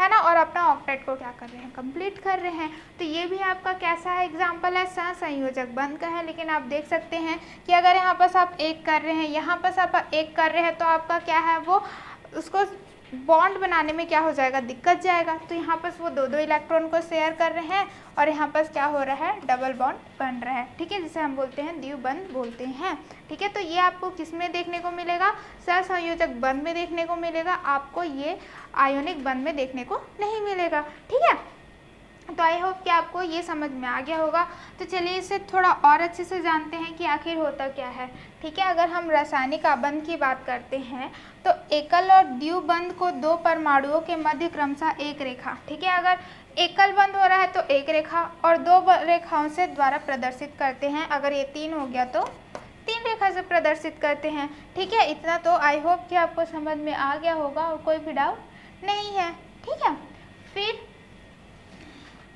है ना, और अपना ऑक्टेट को क्या कर रहे हैं, कंप्लीट कर रहे हैं। तो ये भी आपका कैसा है एग्जाम्पल है, सहसंयोजक बंध का है। लेकिन आप देख सकते हैं कि अगर यहाँ पर आप एक कर रहे हैं, यहाँ पर आप एक कर रहे हैं, तो आपका क्या है वो उसको बॉन्ड बनाने में क्या हो जाएगा, दिक्कत जाएगा। तो यहाँ पर वो 2 इलेक्ट्रॉन को शेयर कर रहे हैं और यहाँ पर क्या हो रहा है, डबल बॉन्ड बन रहा है, ठीक है, जिसे हम बोलते हैं द्विबंध बोलते हैं, ठीक है। तो ये आपको किस में देखने को मिलेगा, सहसंयोजक बंध में देखने को मिलेगा, आपको ये आयोनिक बंध में देखने को नहीं मिलेगा, ठीक है। तो आई होप कि आपको ये समझ में आ गया होगा। तो चलिए इसे थोड़ा और अच्छे से जानते हैं कि आखिर होता क्या है, ठीक है। अगर हम रासायनिक आबंध की बात करते हैं तो एकल और द्विबंध को 2 परमाणुओं के मध्य क्रमशः एक रेखा, ठीक है, अगर एकल बंध हो रहा है तो एक रेखा और 2 रेखाओं से द्वारा प्रदर्शित करते हैं। अगर ये 3 हो गया तो 3 रेखा से प्रदर्शित करते हैं, ठीक है। इतना तो आई होप कि आपको समझ में आ गया होगा और कोई भी डाउट नहीं है, ठीक है। फिर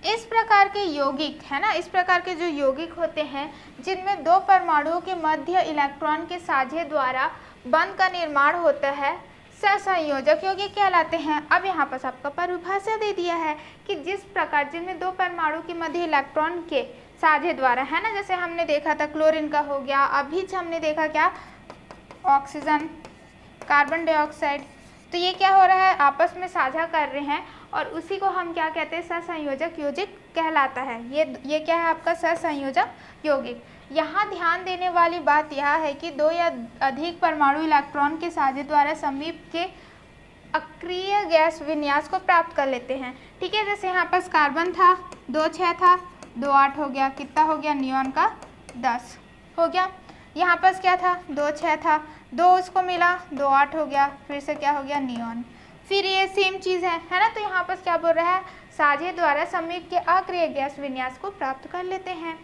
इस प्रकार के यौगिक, है ना, इस प्रकार के जो यौगिक होते हैं जिनमें 2 परमाणुओं के मध्य इलेक्ट्रॉन के साझे द्वारा बंध का निर्माण होता है, सहसंयोजक यौगिक कहलाते हैं। अब यहाँ पर आपका परिभाषा दे दिया है कि जिस प्रकार जिनमें 2 परमाणु के मध्य इलेक्ट्रॉन के साझे द्वारा, है ना, जैसे हमने देखा था क्लोरीन का हो गया, अभी हमने देखा क्या ऑक्सीजन, कार्बन डाइऑक्साइड, तो ये क्या हो रहा है आपस में साझा कर रहे हैं और उसी को हम क्या कहते हैं, सहसंयोजक यौगिक कहलाता है। ये क्या है आपका सहसंयोजक यौगिक। यहाँ ध्यान देने वाली बात यह है कि दो या अधिक परमाणु इलेक्ट्रॉन के साझे द्वारा समीप के अक्रिय गैस विन्यास को प्राप्त कर लेते हैं। ठीक है, जैसे यहाँ पास कार्बन था 2 6 था, 2 8 हो गया, कितना हो गया, नियॉन का 10 हो गया। यहाँ पास क्या था 2 6 था, 2 उसको मिला, 2 8 हो गया, फिर से क्या हो गया, नियॉन। फिर ये सेम चीज़ है ना। तो यहाँ पास क्या बोल रहा है, साझे द्वारा समीप के अक्रिय गैस विन्यास को प्राप्त कर लेते हैं।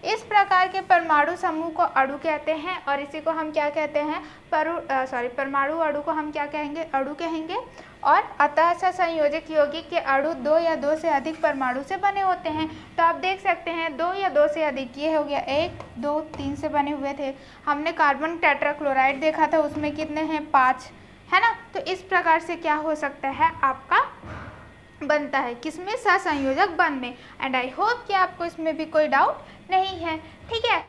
इस प्रकार के परमाणु समूह को अणु कहते हैं और इसी को हम क्या कहते हैं, परमाणु अणु को हम क्या कहेंगे, अणु कहेंगे। और अतः सहसंयोजक यौगिक के अणु 2 या 2 से अधिक परमाणु से बने होते हैं। तो आप देख सकते हैं 2 या 2 से अधिक, ये हो गया 1 2 3 से बने हुए थे। हमने कार्बन टेट्राक्लोराइड देखा था, उसमें कितने हैं, 5 है ना। तो इस प्रकार से क्या हो सकता है आपका बनता है, किसमें, सहसंयोजक बंध में। एंड आई होप कि आपको इसमें भी कोई डाउट नहीं है। ठीक है।